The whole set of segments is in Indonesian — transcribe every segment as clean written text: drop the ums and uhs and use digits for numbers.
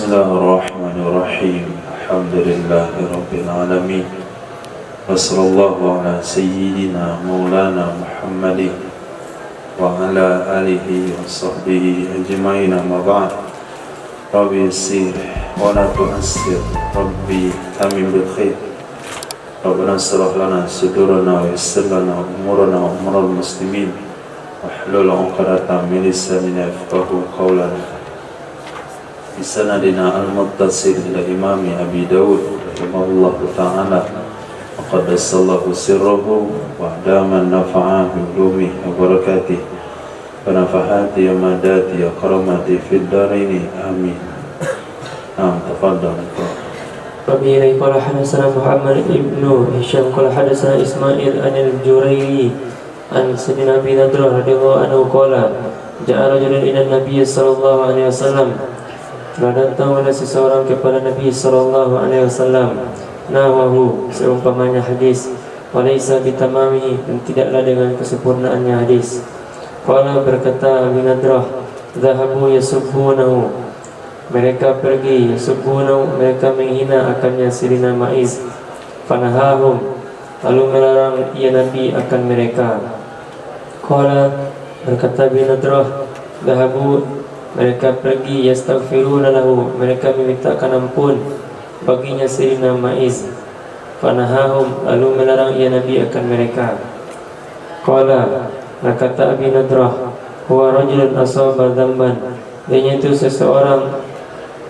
Bismillahirrahmanirrahim. Alhamdulillahirrabbilalamin. Wassallallahu ala sayyidina maulana Muhammadin wa ala alihi wa sahbihi ajma'in, amma ba'd. Rabbi yassir wa la tu'assir, Rabbi amin bil khair. Rabbana shrah lana sudurana wa yassir lana umurana wa umural muslimin wahlul 'uqdatam min lisani yafqahu qawlana. Bisanadina al-muttasil ila imami Abi Dawud rahimahullahu ta'ala wa qaddasallahu sirrahu wa adaman nafa'a bi ulumihi wa barakatihi wa nafahati wa madati wa karamati fid daraini amin. Tafadhal. Rabbi qala hadatsana Muhammad ibnu Hisham qala hadatsana Ismail anil Jurayri an Sayyidina Abi Nadrah radhiyallahu anhu qala ja'a rajulun ila Nabi sallallahu alaihi wasallam. Telah datang oleh seseorang kepada Nabi sallallahu alaihi wasallam, nawahu, seumpamanya hadis, walaysa bitamami, dan tidaklah dengan kesempurnaannya hadis. Qala, berkata Abi Nadrah, dhahabu yasubbunahu, mereka pergi, yasubbunahu, mereka menghina akannya Sirina Ma'iz. Fanahahum, lalu melarang ia Nabi akan mereka. Qala, berkata Abi Nadrah, dhahabu, mereka pergi, yastaghfiruna lahu, mereka memintakan ampun baginya Sirina Ma'iz. Fanahahum, lalu melarang ia Nabi akan mereka. Qala, berkata Abi Nadrah, huwa rajulun asaba dhanban, dia itu seseorang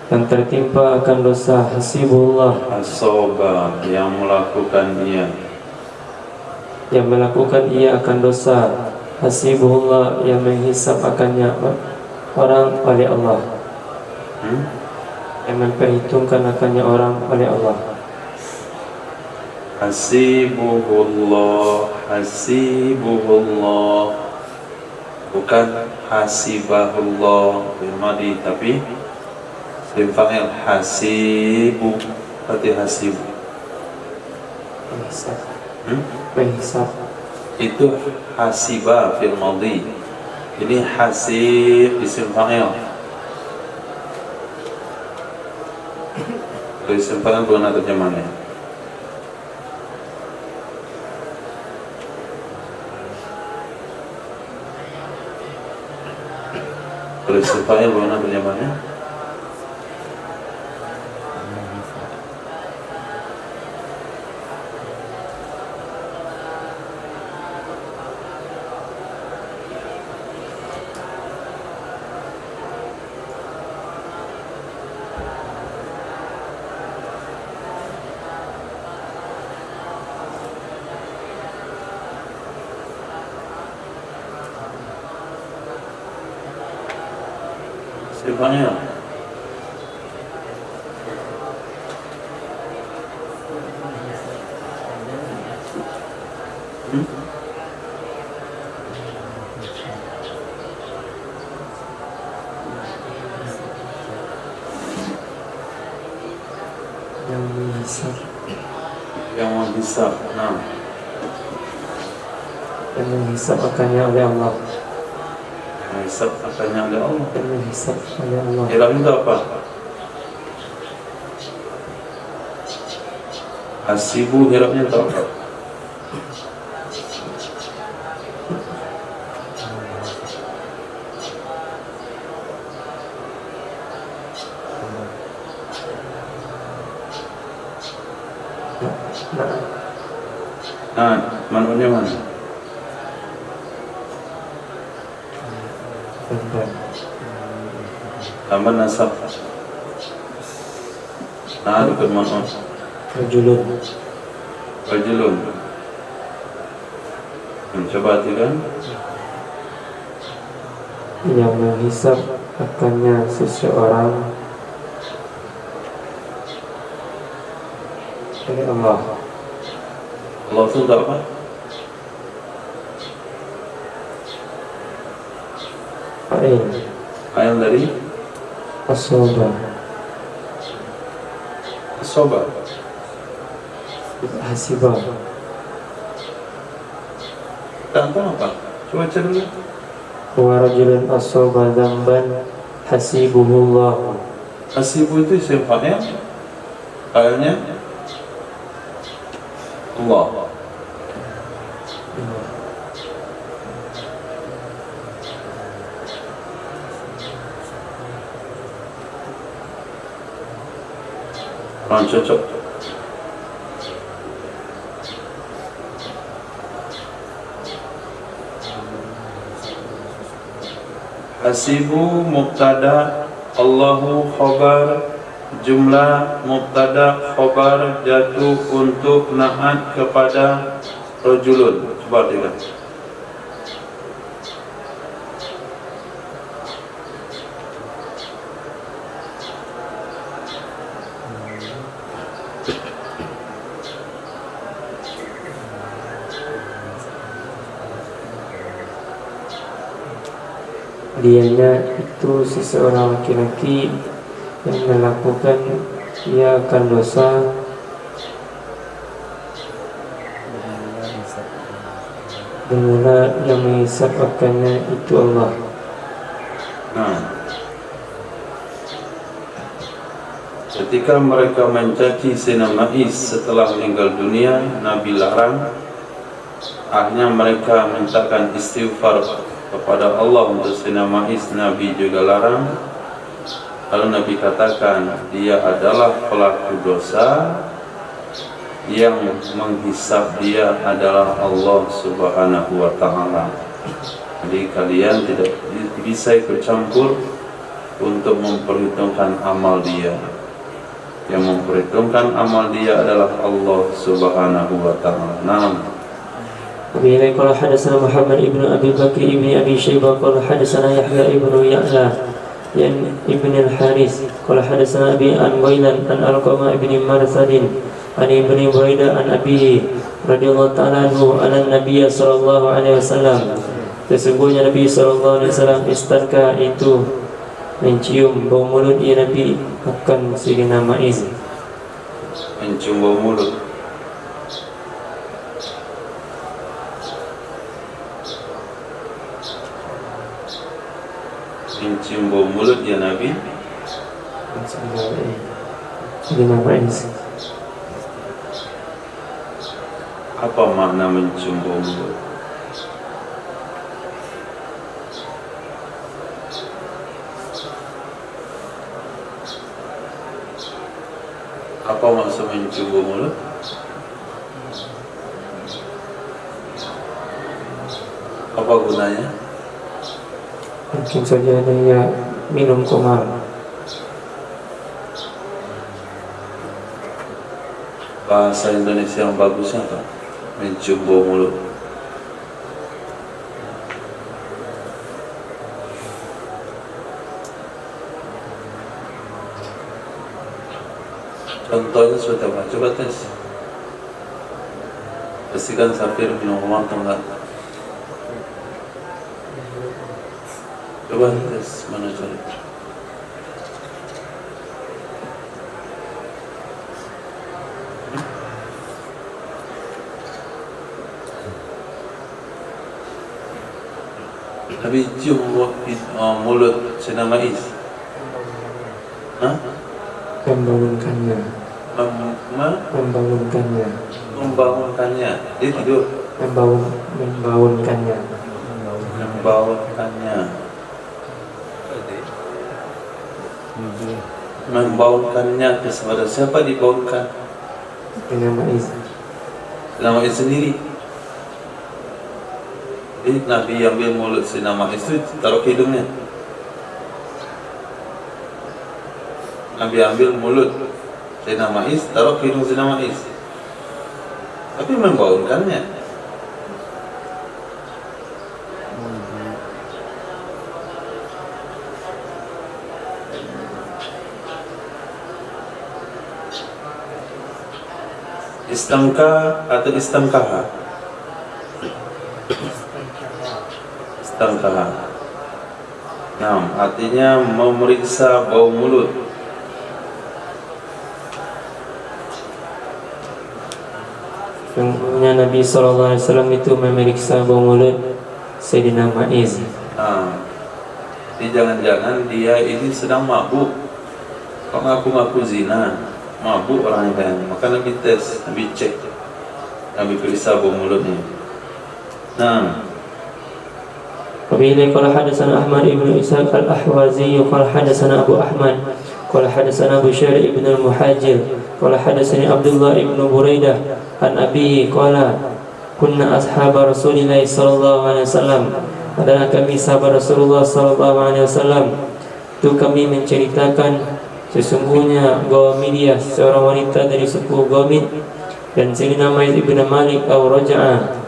yang tertimpa akan dosa, hasibullah, Asaba, yang melakukan ia akan dosa, hasibullah, yang menghisap akannya orang oleh Allah, yang memperhitungkan akannya orang oleh Allah. Hasibullah, bukan hasibahullah bermadi, tapi simpanil hasibu, berarti hasibu Menghisap. Itu hasibah fil madhi. Ini hasib isim fa'il. Kalau isim fa'il bukan ada terjemahannya. Kalau isim fa'il bukan ada terjemahannya. Simpannya yang menghisap. Nah, yang menghisap akannya oleh Allah. menghisap akannya oleh Allah. Yang menghisap oleh Allah. Hilang itu apa? Hasibu, hirapnya itu apa? Nah, manfaatnya mana? Tambah nasab. Nah, bukan manfaat. Rajulun. Coba artikan. Yang menghisap akannya seseorang oleh Allah. Allah itu tak apa? Fa'il dari Asoba. Hasibah. Tentang apa? Coba cari dulu. Wa rajulun asoba dzamban hasibuhullah. Hasibu itu isim fa'il, fa'ilnya Allah. Kurang cocok. Hasibu mubtada, Allahu khabar, jumlah mubtada khabar jatuh untuk na'at kepada rajulun. Coba lihat. Dianya itu seseorang laki-laki yang melakukan ia akan dosa Bermula yang menghisap akannya itu Allah. Ketika mereka mencaci Sayyidina Ma'is setelah meninggal dunia, Nabi larang. Akhirnya mereka mintakan istighfar kepada Allah untuk Sayyidina Ma'is. Nabi juga larang. Lalu Nabi katakan, dia adalah pelaku dosa, yang menghisap dia adalah Allah Subhanahu wa ta'ala. Jadi kalian tidak bisa ikut campur untuk memperhitungkan amal dia. Yang memperhitungkan amal dia adalah Allah Subhanahu wa ta'ala. Bila qala hadatsana Muhammad ibnu Abi Bakr ibni Abi Syaibah qala hadatsana Yahya ibnu Ya'la ibn al-Haris qala hadatsana Abi an Wailan an Alqamah ibni Marsadin an ibni Buraidah an Abihi radhiyallahu ta'ala anhu anna Nabiy sallallahu alaihi wasallam, sesungguhnya Nabi sallallahu alaihi wasallam istanka itu mencium bau mulut Nabi akan Sayyidina Ma'is. Mencium bau mulut. Mencium bau mulut ya Nabi Sayyidina Ma'is. Apa makna mencium bau mulut? Apa maksud mencium bau mulut? Apa gunanya? Mungkin saja dia minum khamar. Bahasa Indonesia yang bagusnya apa? Mencium bau mulut. Contohnya sudah apa? Coba tes. Pastikan Safir minum khamar atau enggak? Coba tes, mana cari? Habis cium mulut Sayyidina Ma'is. Membangunkannya. Membangunkannya. Membangunkannya. Dia tidur. Membangunkannya. Membangunkannya. Membangunkannya kepada siapa dibangunkan? Sayyidina Ma'is. Sayyidina Ma'is sendiri. Jadi Nabi ambil mulut Sayyidina Ma'is itu taruh ke hidungnya. Nabi ambil mulut Sayyidina Ma'is taruh ke hidung Sayyidina Ma'is. Tapi membangunkannya. Istamka atau istamkaha? Istamkaha. Artinya memeriksa bau mulut. Sungguhnya Nabi SAW itu memeriksa bau mulut Sayyidina Ma'is. Jadi jangan-jangan dia ini sedang mabuk. Kok ngaku-ngaku zina, mabuk orangnya kan. Maka Nabi tes, Nabi cek, Nabi periksa bau mulutnya. Nah, وبه قال حدثنا أحمد بن إسحاق الأحوازي قال حدثنا أبو أحمد قال حدثنا بشير بن المحاجر قال حدثني عبد الله بن بريدة عن أبيه قال كنا أصحاب رسول الله صلى الله عليه وسلم. Adalah kami sahabat Rasulullah sallallahu alaihi wasallam. Itu kami menceritakan sesungguhnya Ghamidiyah, seorang wanita dari suku Ghamid, dan Sayyidina Ma'id ibn Malik atau Raja'a,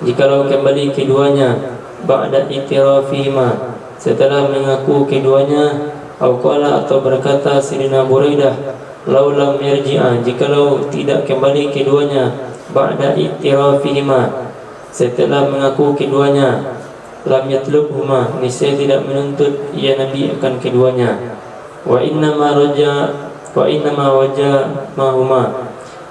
jikalau kembali keduanya, ba'da itirafihima, setelah mengaku keduanya, atau qala, atau berkata Sayyidina Buraidah, laulam yarji'a, jikalau tidak kembali keduanya, ba'da itirafihima, setelah mengaku keduanya, lam yatlubhuma, niscaya tidak menuntut ia Nabi akan keduanya. Wa innama wajamahuma,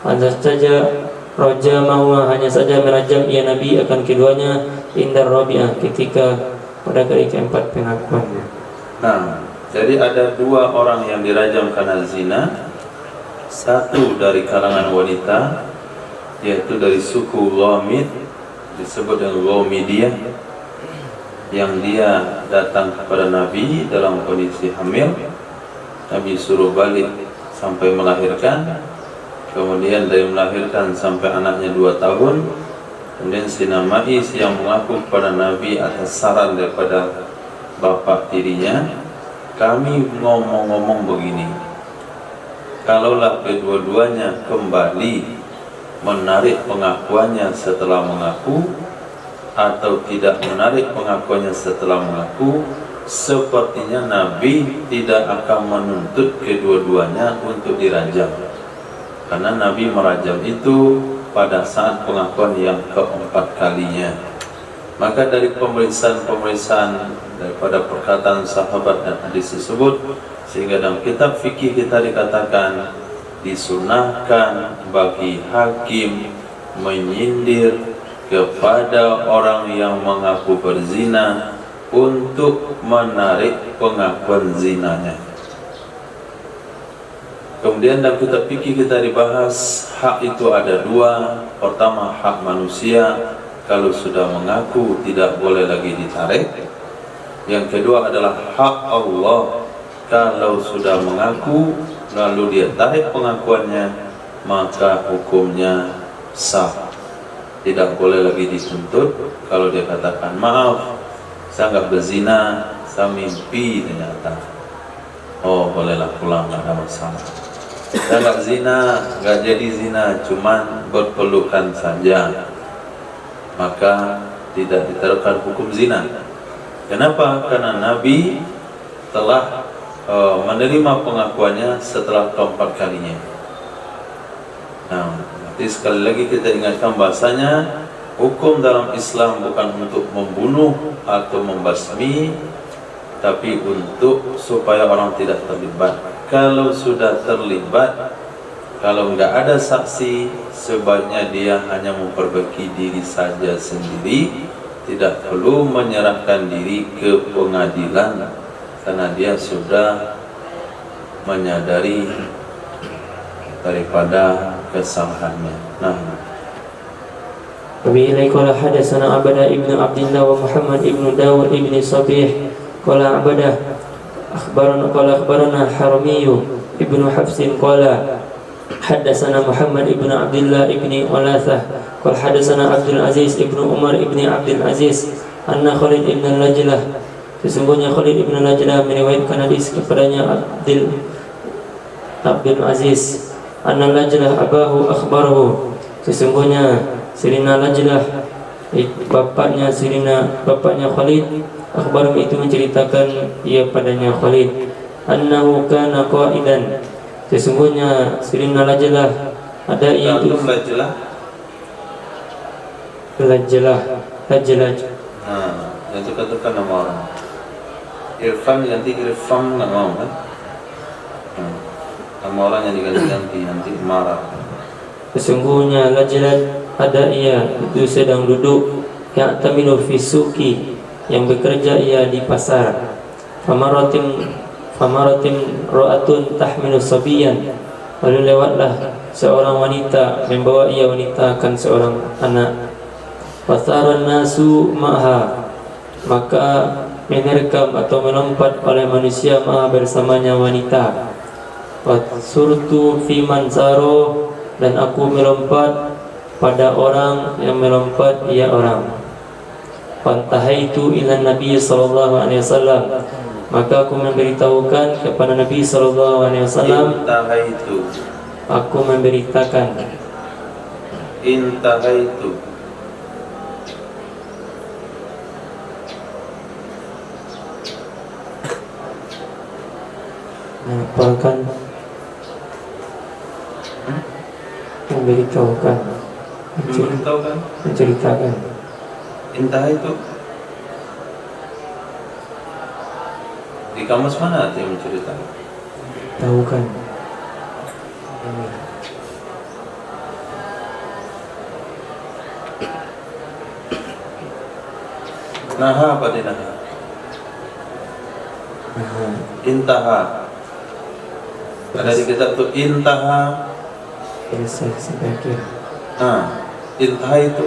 hanya saja rajamahuma, hanya saja merajam ia Nabi akan keduanya, indar rabi'ah, ketika pada kali keempat pengakuannya. Nah, jadi ada dua orang yang dirajam karena zina. Satu dari kalangan wanita, yaitu dari suku Ghamid, disebut dengan Ghamidiyah, yang dia datang kepada Nabi dalam kondisi hamil. Nabi suruh balik sampai melahirkan. Kemudian dari melahirkan sampai anaknya 2 tahun. Kemudian Sayyidina Ma'is yang mengaku kepada Nabi atas saran daripada bapak tirinya, kami ngomong-ngomong begini, kalaulah kedua-duanya kembali menarik pengakuannya setelah mengaku, atau tidak menarik pengakuannya setelah mengaku, sepertinya Nabi tidak akan menuntut kedua-duanya untuk dirajam, karena Nabi merajam itu pada saat pengakuan yang keempat kalinya. Maka dari pemeriksaan daripada perkataan sahabat dan hadis tersebut, sehingga dalam kitab fikih kita dikatakan disunahkan bagi hakim menyindir kepada orang yang mengaku berzina untuk menarik pengakuan zinanya. Kemudian dalam kitab fikih kita dibahas hak itu ada 2. Pertama, hak manusia, kalau sudah mengaku tidak boleh lagi ditarik. Yang kedua adalah hak Allah, kalau sudah mengaku lalu dia tarik pengakuannya, maka hukumnya sah, tidak boleh lagi dituntut. Kalau dia katakan maaf, saya nggak berzina, saya mimpi ternyata, oh bolehlah pulang, nggak ada masalah. Saya nggak zina, nggak jadi zina, cuman berpelukan saja, maka tidak diterapkan hukum zina. Kenapa? Karena Nabi telah menerima pengakuannya setelah keempat kalinya. Nah, nanti sekali lagi kita ingatkan bahasanya hukum dalam Islam bukan untuk membunuh atau membasmi, tapi untuk supaya orang tidak terlibat. Kalau sudah terlibat, kalau nggak ada saksi, sebaiknya dia hanya memperbaiki diri saja sendiri, tidak perlu menyerahkan diri ke pengadilan, karena dia sudah menyadari daripada kesalahannya. Nah, Wabillahi qala hadatsana Abadah ibnu Abdillah wa Muhammad ibnu Dawud ibnu Sabih qala Abadah akhbarana Haramiyu ibnu Hafsin qala hadatsana Muhammad ibnu Abdillah ibnu Walathah qala hadatsana Abdul Aziz ibnu Umar ibnu Abdul Aziz anna Khalid ibn Lajlah, sesungguhnya Khalid ibn Lajlah meriwayatkan hadis kepadanya Abdul Aziz, anna Lajlah abahu akhbarahu, sesungguhnya Sayyidina Lajlah bapaknya Khalid, akhbarahu itu menceritakan ia padanya Khalid, annahu kana qaidan, sesungguhnya Sayyidina Lajlah ada yaitu Lajlah. Nah, yang suka-suka nama orang Irfan ganti Irfan nggak mau kan? Nama orang yang diganti-ganti nanti marah. Sesungguhnya Lajlah ada ia itu sedang duduk yang tamilu fi suqi, yang bekerja ia di pasar. famaratin ra'atun tahmilu sabiyan, lalu lewatlah seorang wanita membawa ia wanita akan seorang anak. Fasaran nasu ma'ha, maka menerkam atau melompat oleh manusia maha bersamanya wanita. Wasurtu fi mansaro, dan aku melompat pada orang yang melompat ia orang. Fantahaitu ila Nabi sallallahu alaihi wasallam, maka aku memberitahukan kepada Nabi sallallahu alaihi wasallam. Intahaitu, Aku memberitakan. intahaitu, Melaporkan, memberitahukan, memberitahukan. menceritakan. Intahaitu di kamus mana artinya menceritakan? Tahukan. Naha apa di naha? Intaha. Ada di kitab tuh intaha. Selesai sampai akhir. Nah, intaha itu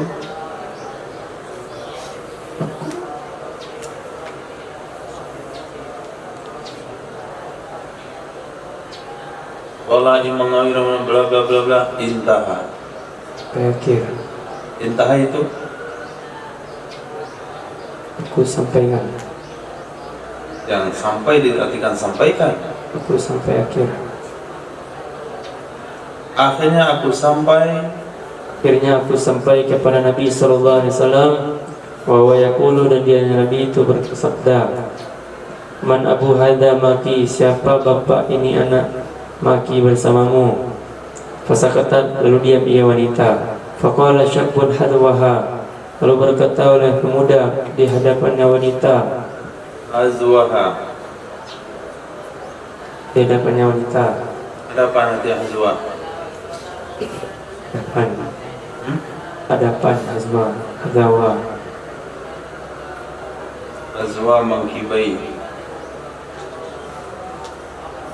wala Imam Nawawi bla bla bla bla intaha. Sampai akhir. Intaha itu Aku sampaikan. yang sampai diartikan sampaikan. Aku sampai akhir. Akhirnya aku sampai. Akhirnya aku sampai kepada Nabi sallallahu alaihi wasallam, wa huwa yaqulu, dan dia Nabi itu bersabda, Man Abu Hadha maki, siapa bapa ini anak maki bersamamu. Fasakatat, lalu diam ia wanita. Faqala syabun hadwaha, lalu berkata oleh pemuda di hadapannya wanita, Azwaha. di hadapannya wanita. Ada apa nanti azwah? Hadapan, hadapan azwa, hadawa. Azwa mangkibai.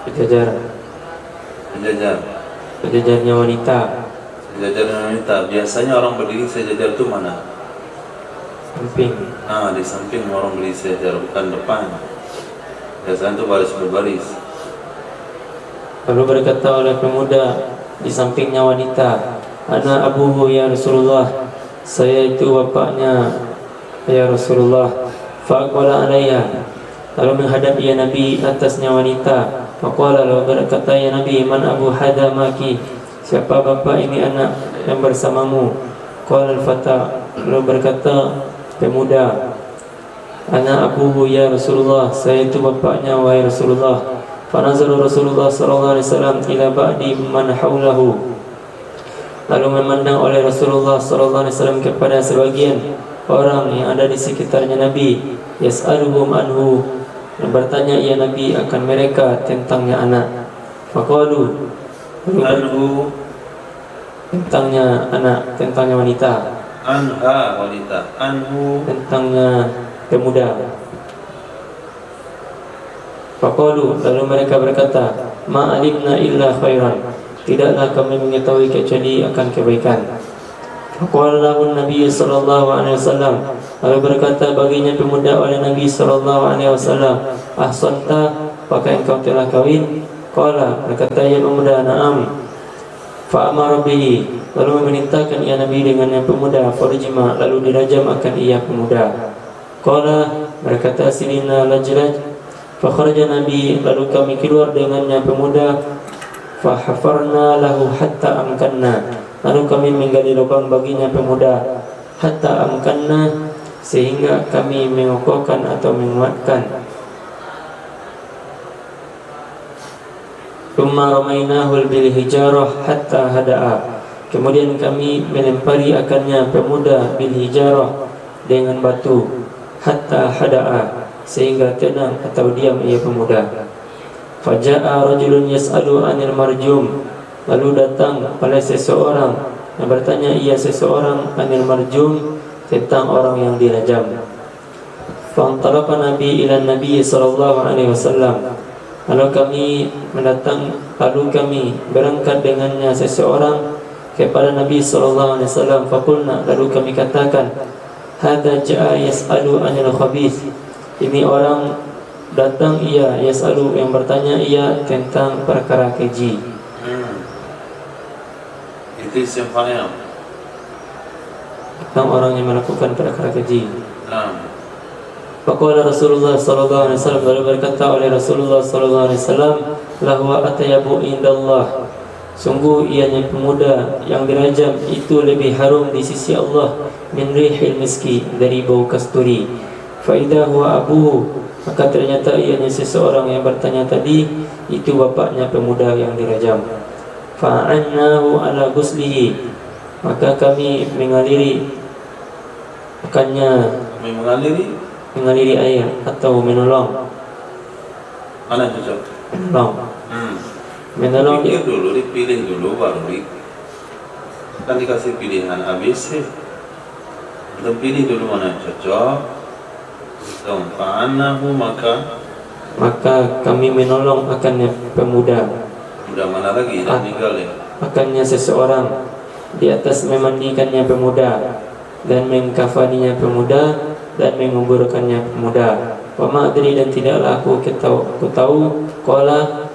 Sejajar, Sejajar. sejajarnya wanita. Sejajar dengan wanita. Biasanya orang berdiri sejajar itu mana? Samping. Nah, di samping orang berdiri sejajar, bukan depan. Biasanya itu baris berbaris. Lalu berkata oleh pemuda di sampingnya wanita, Ana abuhu ya Rasulullah, saya itu bapaknya ya Rasulullah. Faqala alayya, lalu menghadap ia Nabi atasnya wanita. Faqala, lalu berkata ya Nabi, Man Abu Hadha maki, siapa bapak ini anak yang bersamamu. Qala al-fata, lalu berkata pemuda, Ana abuhu ya Rasulullah, saya itu bapaknya wahai Rasulullah. Fanazara Rasulullah sallallahu alaihi wasallam ila ba'di man haulahu, lalu memandang oleh Rasulullah sallallahu alaihi wasallam kepada sebagian orang yang ada di sekitarnya Nabi. Yas'aluhum anhu, dan bertanya ia Nabi akan mereka tentangnya anak. Faqalu, Anhu, tentangnya anak, tentangnya wanita, anha wanita, anhu tentangnya pemuda. Faqalu, lalu mereka berkata, Ma'alimna illa khairan, tidaklah kami mengetahui kecuali akan kebaikan. Faqala lahu Nabi sallallahu alaihi wasallam, lalu berkata baginya pemuda oleh Nabi sallallahu alaihi wasallam, Ahsanta, apakah engkau telah kawin? Qala, berkata ya pemuda, Na'am. Fa'amara bihi, lalu memerintahkan ia Nabi dengan yang pemuda. Farjima, lalu dirajam akan ia pemuda. Qala, berkata Silina lajraj, fakharaja Nabi, lalu kami keluar dengannya pemuda. Fahafarna lahu hatta amkanna, lalu kami menggali lubang baginya pemuda. Hatta amkanna, sehingga kami mengokohkan atau menguatkan. Thumma ramainahu bil hijarah hatta hada'a, kemudian kami melempari akannya pemuda bil hijarah, dengan batu. Hatta hada'a, sehingga tenang atau diam ia pemuda. Faja'a rajulun yas'alu 'anil marjum, lalu datang pada seseorang yang bertanya ia seseorang 'anil marjum, tentang orang yang dirajam. Fantalaqa Nabi ila Nabi sallallahu alaihi wasallam, Lalu kami berangkat dengannya seseorang kepada Nabi sallallahu alaihi wasallam. Faqulna, lalu kami katakan, hadza jaa yas'alu 'anil khabith. Ini orang datang ia yas'alu, yang bertanya ia tentang perkara keji. Itu simpelnya. Tentang orang yang melakukan perkara keji. Faqala Rasulullah sallallahu alaihi wasallam, lalu berkata oleh Rasulullah sallallahu alaihi wasallam, lahwa atyabu indallah. Sungguh ianya pemuda yang dirajam itu lebih harum di sisi Allah min rihil miski, dari bau kasturi. Fa idza huwa abuhu, maka ternyata ianya seseorang yang bertanya tadi itu bapaknya pemuda yang dirajam. Fa'annahu ala ghuslihi, maka kami mengaliri mengaliri air atau menolong. Mana cocok? Menolong. Dipilih dulu baru kan dikasih pilihan ABC. Kita pilih dulu mana cocok. Fa'annahu, maka kami menolong akannya pemuda. Pemuda mana lagi? Dan meninggal ya? Akannya seseorang di atas memandikannya pemuda dan mengkafaninya pemuda dan menguburkannya pemuda. Wa ma adri, dan tidaklah aku tahu qala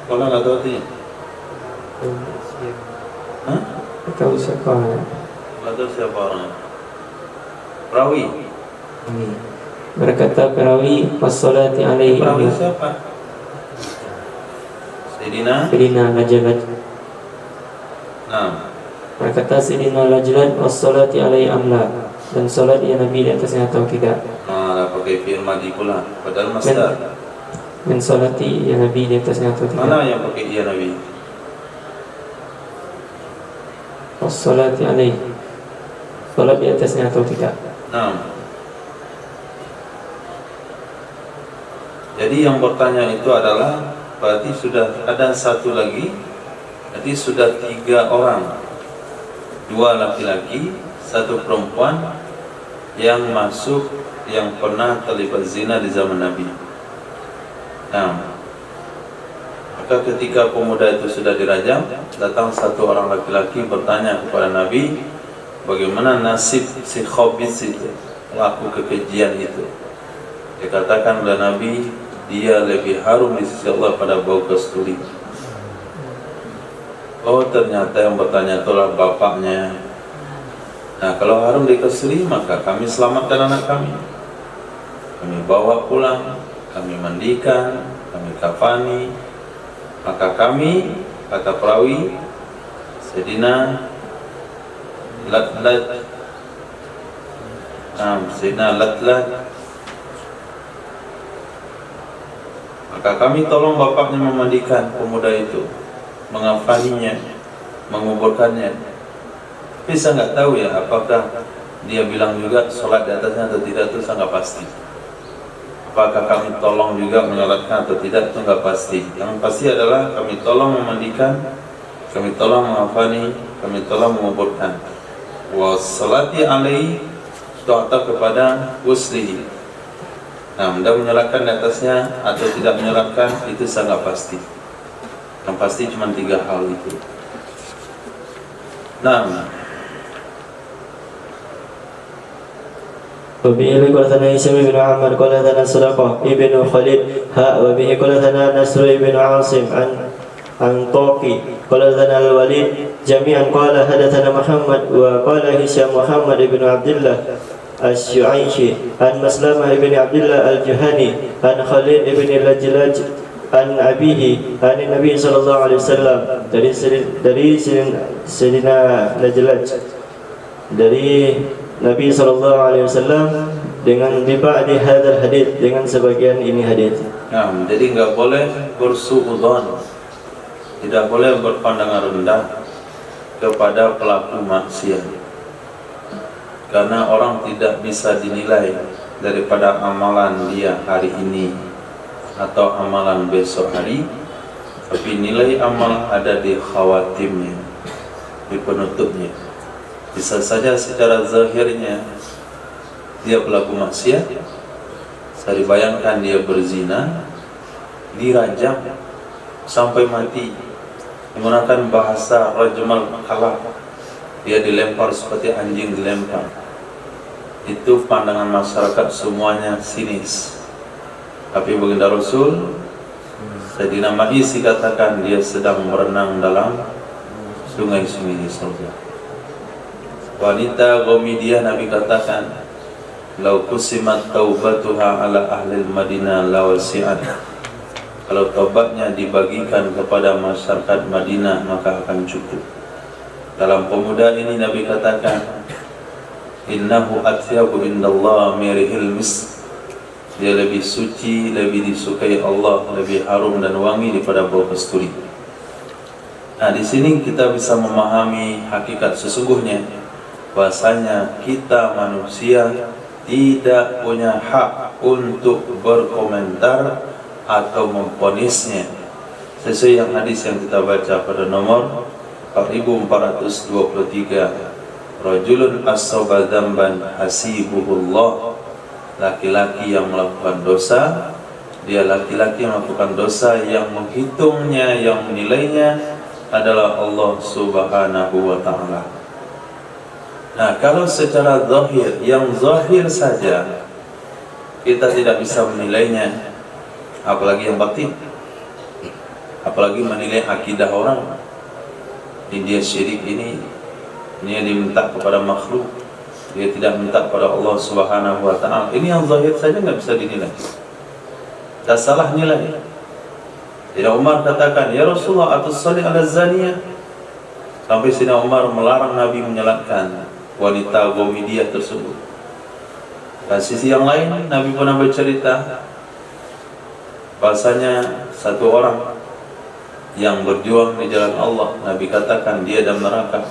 Qala enggak tahu artinya? tahu siapa? Enggak tahu siapa orangnya. Perawi. Berkata perawi, wassalati alaihi. Perawi siapa? Sayyidina Lajlat. Berkata Sayyidina Lajlat, wassalati alaihi amla, dan salat ya Nabi di atasnya atau tidak. Pakai firman di pula, padahal masdar. Men salati ya Nabi di atasnya atau tidak. Mana yang pakai ya Nabi? Wassalati alaihi, salat di atasnya atau tidak. Jadi yang bertanya itu adalah berarti sudah ada satu lagi, berarti sudah 3 orang, 2 laki-laki, 1 perempuan yang masuk, yang pernah terlibat zina di zaman Nabi. Maka ketika pemuda itu sudah dirajam, datang 1 orang laki-laki bertanya kepada Nabi, bagaimana nasib si khabith itu, pelaku kekejian itu. Dikatakan oleh Nabi, dia lebih harum di sisi Allah pada bau kasturi. Oh, ternyata yang bertanya itulah bapaknya. Kalau harum di kasturi, maka kami selamatkan anak kami. Kami bawa pulang, kami mandikan, kami kafani. Maka kami, kata perawi, Sayyidina Latlat, maka kami tolong bapaknya memandikan pemuda itu, mengafaninya, menguburkannya. Tapi saya nggak tahu ya, apakah dia bilang juga sholat di atasnya atau tidak, itu saya nggak pasti. Apakah kami tolong juga menyolatkan atau tidak, itu nggak pasti. Yang pasti adalah kami tolong memandikan, kami tolong mengafani, kami tolong menguburkan. Wassalati alaihi, atau kepada uslihi. Anda menyolatkan di atasnya atau tidak menyolatkan, itu sangat pasti. Yang pasti cuma 3 hal itu. وبه قال ثنا هشام بن عمر قال ثنا صدقة ابن خالد وبه قال ثنا نصر بن عاصم عن طوقي قال ثنا الوليد جميعا قال حدثنا محمد وقال هشام محمد بن عبد الله الشعيشي عن مسلمة بن عبد الله الجهني عن خالد بن اللجلاج عن أبيه عن النبي صلى الله عليه وسلم dari Sayyidina Lajlaj, dari Nabi sallallahu alaihi wasallam dengan biba'di hadzal hadits, dengan sebagian ini hadis. Jadi enggak boleh bersuudzon, tidak boleh berpandangan rendah kepada pelaku maksiat. Karena orang tidak bisa dinilai daripada amalan dia hari ini atau amalan besok hari, tapi nilai amal ada di khawatimnya. di penutupnya. Bisa saja secara zahirnya dia pelaku maksiat, saya dibayangkan dia berzina, dirajam sampai mati menggunakan bahasa rajmal kalab, dia dilempar seperti anjing dilempar. Itu pandangan masyarakat semuanya sinis. Tapi baginda Rasul Sayyidina Ma'is dikatakan dia sedang berenang dalam sungai-sungai di surga. Wanita Ghamidiyah Nabi katakan, "Lau kusimat taubatuha ala ahli Madinah lawasi'at." Kalau taubatnya dibagikan kepada masyarakat Madinah maka akan cukup. Dalam pemuda ini Nabi katakan, "Innahu atyabu indallah mirihil misk." Dia lebih suci, lebih disukai Allah, lebih harum dan wangi daripada bau kasturi. Nah, di sini kita bisa memahami hakikat sesungguhnya bahasanya kita manusia tidak punya hak untuk berkomentar atau memvonisnya. Sesuai yang hadis yang kita baca pada nomor 4423, rajulun as-saba dzamban hasibuhullah. Laki-laki yang melakukan dosa, dia laki-laki yang melakukan dosa yang menghitungnya, yang menilainya adalah Allah Subhanahu wa ta'ala. Nah, kalau secara zahir, yang zahir saja kita tidak bisa menilainya, apalagi yang batin, apalagi menilai akidah orang. Ini dia syirik, ini dia diminta kepada makhluk, dia tidak minta kepada Allah Subhanahu wa ta'ala. Ini yang zahir saja nggak bisa dinilai, dah salah nilai. Sayyidina Umar katakan, "Ya Rasulullah, atussalli ala zaniyah." Sampai Sayyidina Umar melarang Nabi menyalatkan wanita Ghamidiyah tersebut. Dan sisi yang lain, Nabi pernah bercerita bahasanya satu orang yang berjuang di jalan Allah, Nabi katakan dia dalam neraka.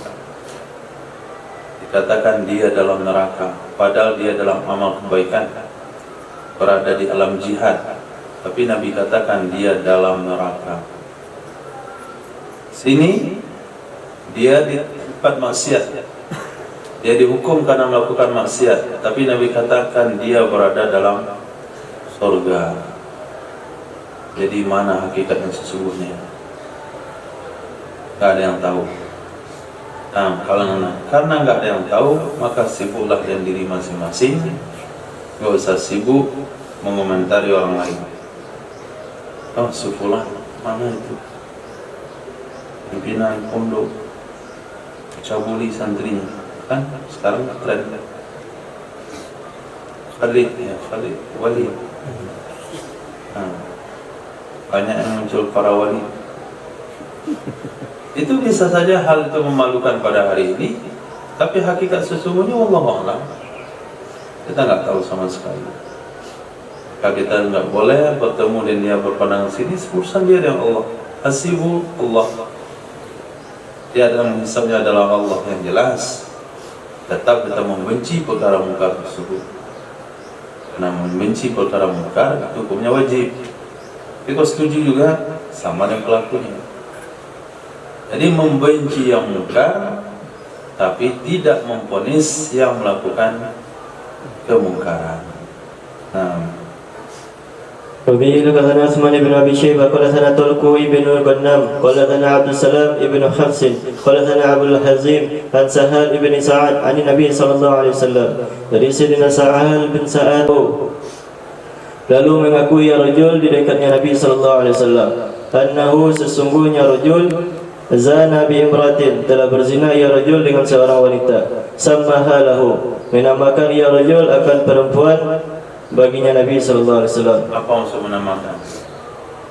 Dikatakan dia dalam neraka, padahal dia dalam amal kebaikan, berada di alam jihad, tapi Nabi katakan dia dalam neraka. Sini dia di tempat maksiat, dia dihukum karena melakukan maksiat, tapi Nabi katakan dia berada dalam surga. Jadi mana hakikatnya sesungguhnya? Gak ada yang tahu. Nah, karena nggak ada yang tahu, maka sibuklah dengan diri masing-masing. Gak usah sibuk mengomentari orang lain. Oh, sufulah mana itu? Pimpinan pondok cabuli santrinya, kan sekarang tren Khalid, ya Khalid wali. Nah, banyak yang muncul para wali. Itu bisa saja hal itu memalukan pada hari ini, tapi hakikat sesungguhnya wallahu a'lam kita nggak tahu sama sekali. Maka kita nggak boleh bertemu dan dia berpandangan sini, urusan dia dengan Allah. Hasibu Allah, dia dalam hisabnya adalah Allah yang jelas. Tetap kita membenci perkara mungkar tersebut, karena membenci perkara mungkar itu hukumnya wajib. Tapi kau setuju juga sama dengan pelakunya. Jadi membenci yang mungkar, tapi tidak memvonis yang melakukan kemungkaran. Nah, وبه حدثنا عثمان بن ابي شيبه قال حدثنا طلق بن الغنام قال حدثنا عبد السلام بن حفص قال حدثنا ابو الحزيم عن سهل بن سعد عن النبي صلى الله عليه وسلم. Dari Sayyidina Sahal bin Sa'ad lalu mengakui rajul di dekatnya Nabi sallallahu alaihi wasallam, annahu sesungguhnya rajul zana bi imratin, telah berzina ia rajul dengan seorang wanita, sammaha lahu, menamakan ia rajul akan perempuan baginya Nabi sallallahu alaihi wasallam. Apa maksud menamakan?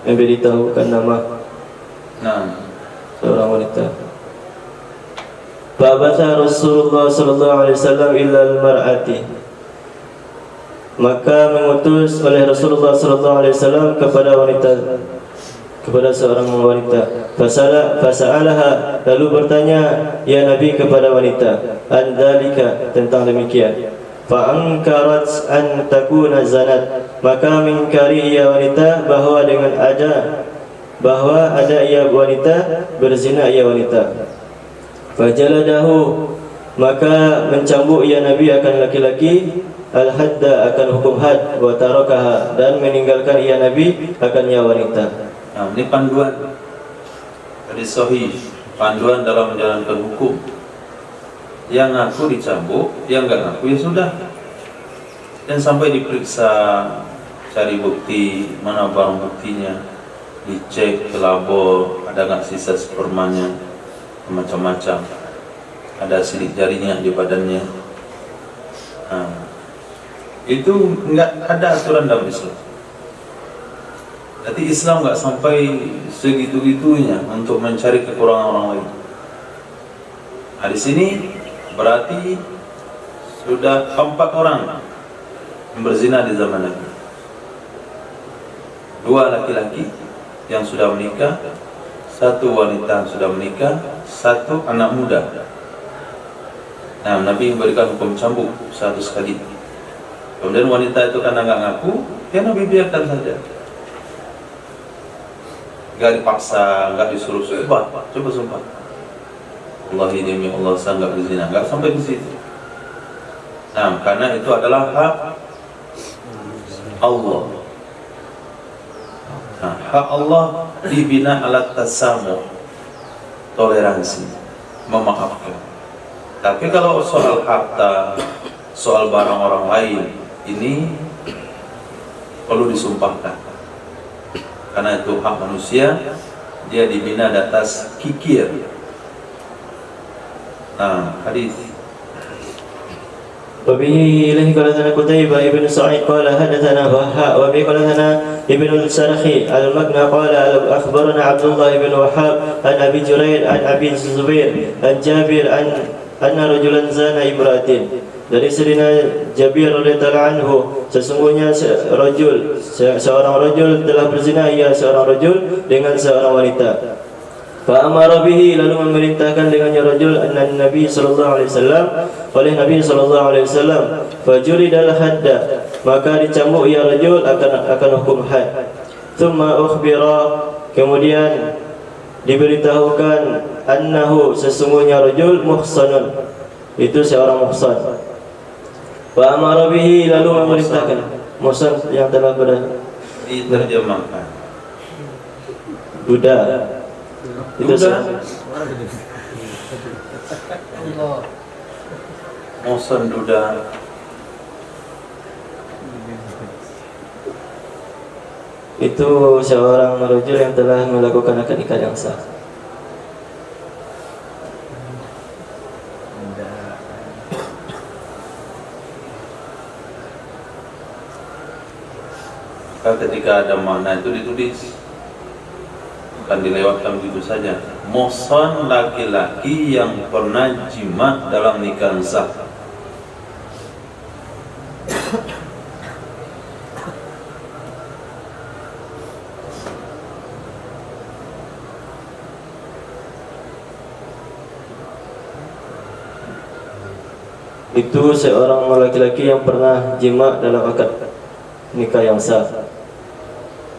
Memberitahukan nama seorang wanita. Fabasa Rasulullah sallallahu alaihi wasallam illa al-mar'ati, maka mengutus oleh Rasulullah sallallahu alaihi wasallam kepada wanita, kepada seorang wanita. Fasa'alaha, lalu bertanya ya Nabi kepada wanita, an dzalika, tentang demikian. Fa'ankarat an takuna zanat, maka mengingkari ia wanita bahwa ada ia wanita berzina ia wanita. Fajaladahu, maka mencambuk ia Nabi akan laki-laki, al-hadda akan hukum had, wa tarakaha, dan meninggalkan ia Nabi akan ia wanita. Nah, ini panduan hadis sahih, panduan dalam menjalankan hukum. Yang ngaku dicambuk, yang enggak ngaku ya sudah. Dan sampai diperiksa, cari bukti, mana barang buktinya, dicek ke labor, ada nggak sisa spermanya, macam-macam, ada sidik jarinya di badannya. Nah, itu nggak ada aturan dalam Islam. Jadi Islam nggak sampai segitu-gitunya untuk mencari kekurangan orang lain. Nah, di sini berarti sudah 4 orang yang berzina di zaman Nabi. 2 laki-laki yang sudah menikah, 1 wanita yang sudah menikah, 1 anak muda. Nah, Nabi memberikan hukum cambuk 1 kali. Kemudian wanita itu karena nggak ngaku, ya Nabi biarkan saja. Nggak dipaksa, nggak disuruh sumpah, coba sumpah. Wallahi demi Allah saya nggak berzina, nggak sampai ke situ. Nah, karena itu adalah hak Allah. Nah, hak Allah dibina alat tasamuh, toleransi, memaafkan. Tapi kalau soal harta, soal barang orang lain, ini perlu disumpahkan. Karena itu hak manusia, dia dibina di atas kikir. Nah, hadis. وبه إليه قال لنا قتيبة ابن سعيد قال حدثنا وهاء وبه قال لنا ابن السرخي المكنى قال أخبرنا عبد الله بن وهاب عن أبي جرير عن أبي الزبير عن جابر أن رجلا زان امرأة. Dari Sayyidina Jabir radhiyallahu anhu, sesungguhnya seorang rajul telah berzina, ia seorang rajul dengan seorang wanita. Fa amara bihi, lalu memerintahkan dengannya rajul anna Nabi sallallahu alaihi wasallam, oleh Nabi sallallahu alaihi wasallam, fajuridal hadda, maka dicambuk ia rajul akan hukum had. Thumma ukhbira, kemudian diberitahukan annahu, sesungguhnya rajul muhsanun, itu seorang muhsan. Wa amara bihi, lalu memerintahkan muhsan yang telah diterjemahkan duda. Itu muhsan duda. Itu seorang rajul yang telah melakukan akad nikah yang sah. Ketika ada makna itu ditulis, bukan dilewatkan begitu saja. Muhsan laki-laki yang pernah jima dalam nikah sah. Itu seorang laki-laki yang pernah jima dalam akad nikah yang sah.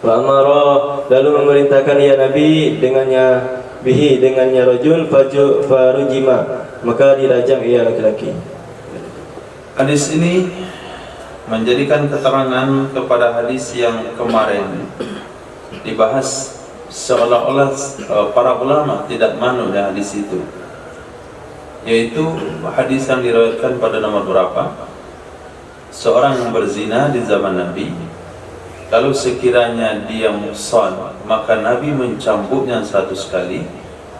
Wa amara, lalu memerintahkan ya Nabi dengannya bihi, dengannya rajul farujima, maka dirajam ia laki-laki. Hadis ini menjadikan keterangan kepada hadis yang kemarin dibahas, seolah-olah para ulama tidak manut ya hadis itu, yaitu hadis yang diriwayatkan pada nomor berapa? Seorang yang berzina di zaman Nabi, kalau sekiranya dia muhsan, maka Nabi mencambuknya 100 kali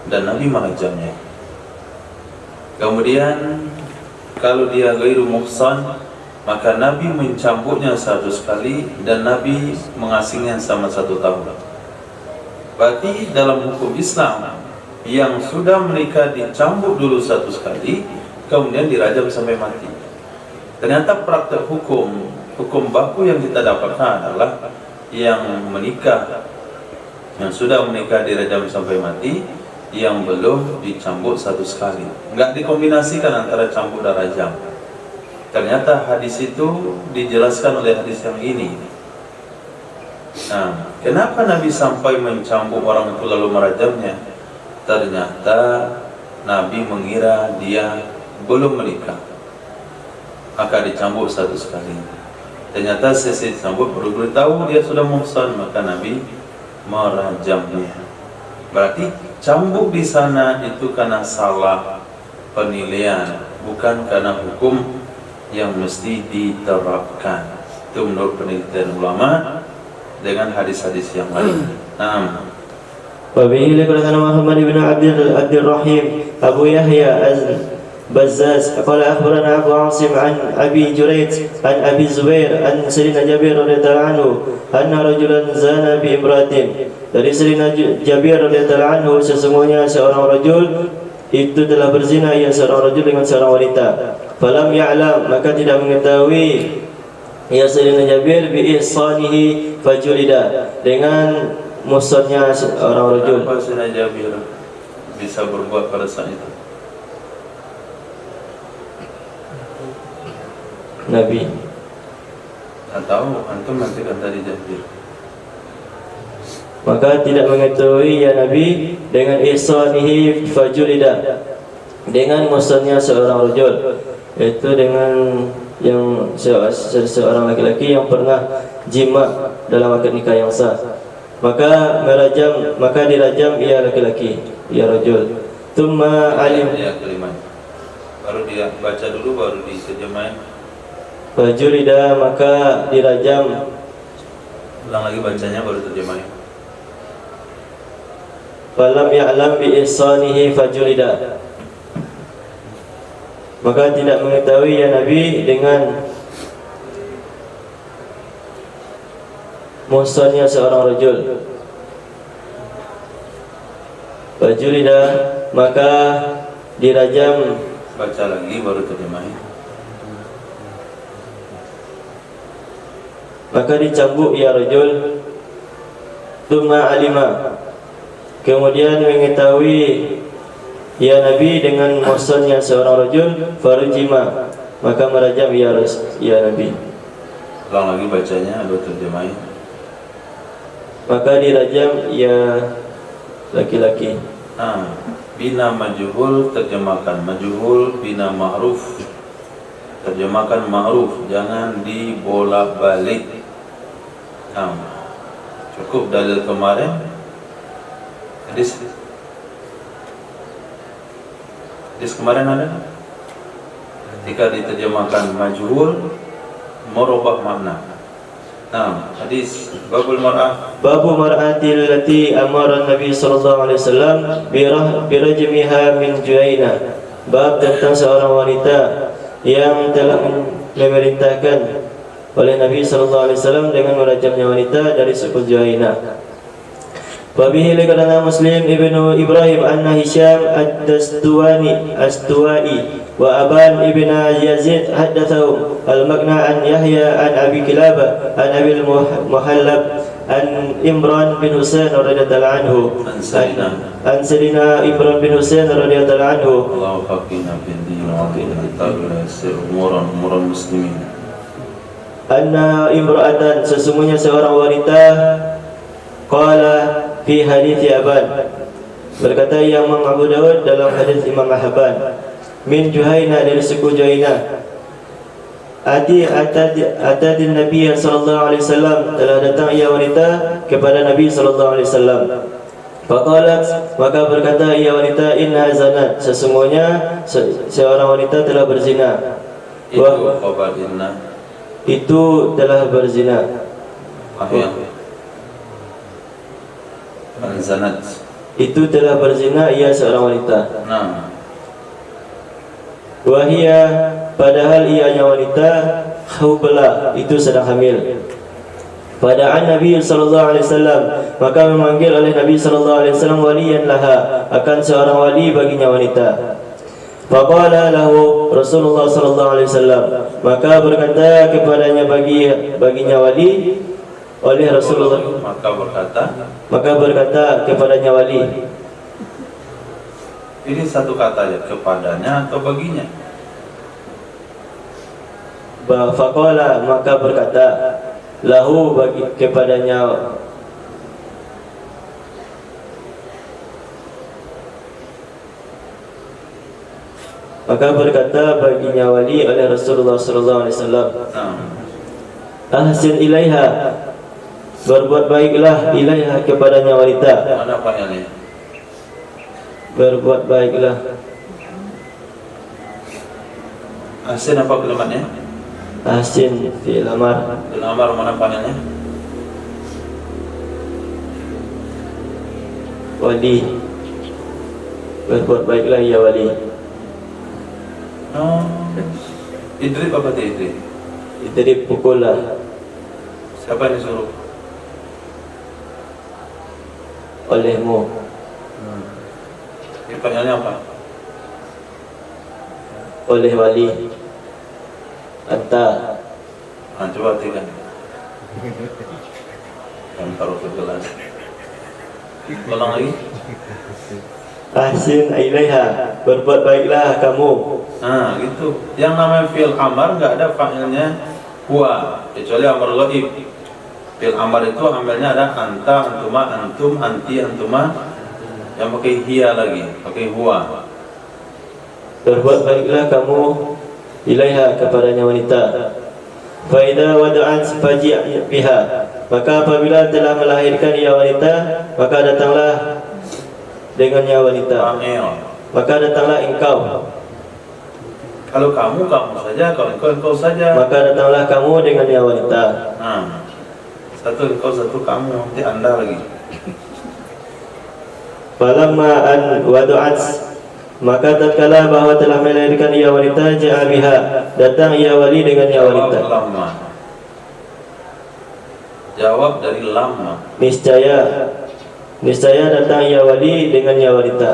dan Nabi merajamnya. Kemudian kalau dia ghairu muhsan, maka Nabi mencambuknya 100 kali dan Nabi mengasingnya selama 1 tahun. Berarti dalam hukum Islam, yang sudah menikah dicambuk dulu 100 kali, kemudian dirajam sampai mati. Ternyata praktek hukum baku yang kita dapatkan adalah yang menikah, yang sudah menikah dirajam sampai mati, yang belum dicambuk 100 kali. Enggak dikombinasikan antara cambuk dan rajam. Ternyata hadis itu dijelaskan oleh hadis yang ini. Nah, kenapa Nabi sampai mencambuk orang itu lalu merajamnya? Ternyata Nabi mengira dia belum menikah, maka dicambuk satu sekali. Ternyata sesi sambut baru beritahu dia sudah muhsan, maka Nabi merajamnya. Berarti cambuk di sana itu karena salah penilaian, bukan karena hukum yang mesti diterapkan. Itu menurut penelitian ulama dengan hadis-hadis yang lain. Nah, وبه لقد محمد بن عبد الرحيم أبو يحيى البزاز قال أخبرنا أبو عاصم عن أبي جريج عن أبي الزبير عن سيدنا جابر رضي الله عنه أن رجلا زان بامرأة. Dari Sayyidina Jabir radhiyallahu anhu, sesungguhnya seorang rajul itu telah berzina, ia seorang rajul dengan seorang wanita. Falam ya'lam, maka tidak mengetahui ia Sayyidina Jabir bi ihsanihi fajulida, dengan musuhnya orang rajul. apa Sayyidina Jabir bisa berbuat pada saat itu? Nabi Atau antum nanti kan tadi Jabir. maka tidak mengetahui ya Nabi dengan ihsanihi fajulida, dengan musuhnya seorang rajul, yaitu dengan yang seorang laki-laki yang pernah jima dalam akad nikah yang sah. Maka dirajam ia laki-laki, ia rajul. Tsumma alim, dia kalimat. Baru dia baca dulu, baru diterjemahin. fajulida, maka dirajam. Ulang lagi bacanya, baru terjemahin. Falam ya'lam bi ihsanihi fajulida, maka tidak mengetahui ya Nabi dengan musuhnya seorang rajul. Fajulida, maka dirajam. Baca lagi, baru terjemahin. Maka dicambuk ya rajul. Tsumma alima, kemudian mengetahui ya Nabi dengan musuhnya seorang rajul. Farujima, maka merajam ya Nabi. Ulang lagi bacanya, baru terjemahin. Maka dirajam ya laki-laki. Nah, bina majhul terjemahkan majhul, bina ma'ruf terjemahkan ma'ruf, jangan dibolak-balik. Nah, cukup dalil kemarin. Hadis kemarin ada. Ketika diterjemahkan majhul merubah makna. Nah, hadis babul mar'ah. Babu mar'atil lati amara Nabi sallallahu alaihi wasallam birajmiha min Juhainah. Bab tentang seorang wanita yang telah memerintahkan oleh Nabi sallallahu alaihi wasallam dengan merajamnya wanita dari suku Juhainah. Wabihi liqadana Muslim ibnu Ibrahim anna Hisham ad-Dastuwai wa Aban ibn Yazid haddathahu al-Magna an Yahya an Abi Kilabah an Abi al-Muhallab an Imran bin Husain radhiyallahu anhu an Sayyidina Imran bin Husain radhiyallahu anhu. Allahu faqina fid din wa qina ta'ala yasir umuran muslimin. Anna imra'atan, sesungguhnya seorang wanita, qala fi hadits Aban, berkata Imam Abu Dawud dalam hadis Imam Ahban, min Juhainah, dari suku Juhainah. Atadin Nabi sallallahu alaihi wasallam, telah datang ia wanita kepada Nabi sallallahu alaihi wasallam. Faqalat, maka berkata ia wanita, inna zanat, sesungguhnya seorang wanita telah berzina. Itu khabar inna, itu telah berzina. Zanat, itu telah berzina ia seorang wanita. nah, Wahia, padahal ianya wanita, khublah, itu sedang hamil. Padaan Nabi sallallahu alaihi wasallam, maka memanggil oleh Nabi sallallahu alaihi wasallam waliyan laha, akan seorang wali baginya wanita. Faqala lahu Rasulullah sallallahu alaihi wasallam, maka berkata kepadanya baginya wali oleh Rasulullah, maka berkata kepadanya wali. Ini satu kata ya, kepadanya atau baginya? Faqala, maka berkata lahu, bagi kepadanya. Maka berkata baginya wali oleh Rasulullah sallallahu alaihi wasallam, ahsin ilaiha, berbuat baiklah ilaiha kepadanya wanita. Mana fa'ilnya? Berbuat baiklah. Ahsin apa kalimatnya? Ahsin fi'il amar. Fi'il amar mana fa'ilnya? Wali, berbuat baiklah ya wali. Idrib apa tidak idrib? Idrib, pukullah. Siapa yang disuruh? Olehmu. Ini fa'ilnya apa? Oleh wali. Anta. Coba artikan. Yang taruh ke gelas. Ulang lagi. Ahsin ilaiha, berbuat baiklah kamu. Gitu. Yang namanya fi'il amar nggak ada fa'ilnya huwa, kecuali amar ghaib. Fi'il amar itu amalnya ada anta, antuma, antum, anti, antuma, yang pakai hiya lagi, pakai huwa. Berbuat baiklah kamu ilaiha kepadanya wanita. Fa idza wada'at faji' biha, maka apabila telah melahirkan ia wanita, maka datanglah dengannya wanita. Maka datanglah engkau. Kalau kamu saja, kalau engkau saja. Maka datanglah kamu dengannya wanita. Satu engkau, satu kamu, nanti anda lagi. Falamma an wada'at, maka tatkala bahwa telah melahirkan ia wanita, ja'a biha, datang ia wali dengannya wanita. Jawab dari lama. Niscaya datang ia wali dengannya wanita.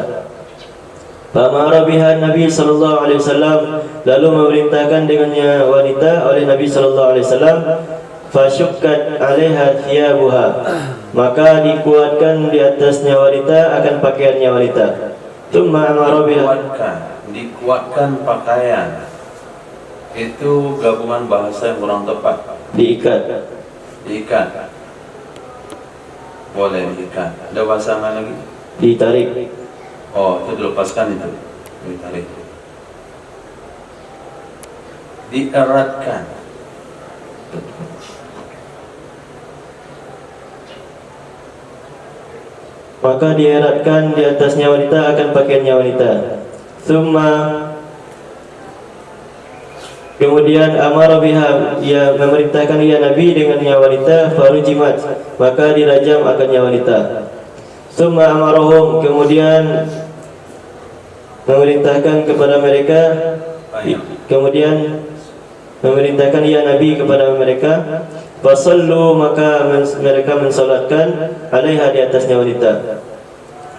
Famara biha Nabi sallallahu alaihi wasallam, lalu memerintahkan dengannya wanita oleh Nabi sallallahu alaihi wasallam. Fasyukkat 'alaiha thiyabuha, maka dikuatkan di atasnya wanita akan pakaiannya wanita. Tsumma amara biha, dikuatkan pakaian. Itu gabungan bahasa yang kurang tepat. diikat. Boleh diikat. Ada bahasa mana lagi? Ditarik. Oh, itu dilepaskan itu. Ditarik. Dieratkan. Maka dieratkan di atasnya wanita akan pakaiannya wanita. Tsumma, kemudian amara biha, ia memerintahkan ia Nabi dengannya wanita. Farujimat, maka dirajam akannya wanita. Tsumma amarahum, kemudian memerintahkan kepada mereka. Kemudian memerintahkan ia Nabi kepada mereka. Fasallu, maka mereka mensolatkan alaiha, di atasnya wanita.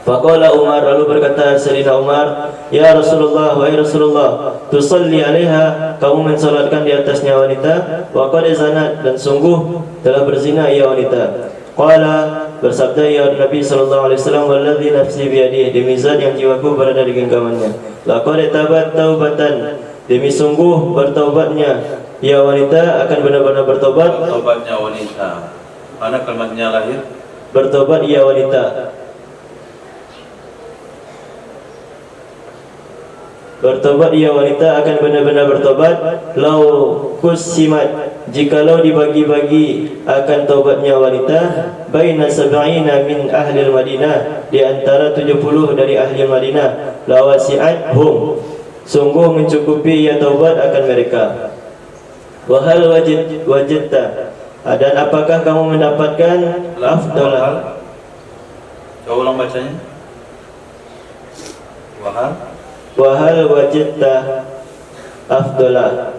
Faqala Umar, lalu berkata Sayyidina Umar, ya Rasulullah, wahai Rasulullah, tusalli alaiha, kamu mensolatkan di atasnya wanita. Wa qad zanat, dan sungguh telah berzina ia wanita. Qala, bersabda ya Nabi sallallahu alaihi wasallam, walladzi nafsi biyadihi, demi zat yang jiwaku berada di genggamannya, laqad tabat taubatan, demi sungguh bertaubatnya ia wanita, akan benar-benar bertobat. Bertobatnya wanita. Mana kalimatnya lahir? Bertobat ia wanita. Bertobat ia wanita, akan benar-benar bertobat. Lau kusimat, jikalau dibagi-bagi akan taubatnya wanita, baina sab'ina min ahli Madinah, di antara 70 dari ahli Madinah, lawasi'at hum, sungguh mencukupi ia taubat akan mereka. Wahal wajidta, dan apakah kamu mendapatkan afdalah? Coba ulang bacanya. Wahal wajidta afdalah,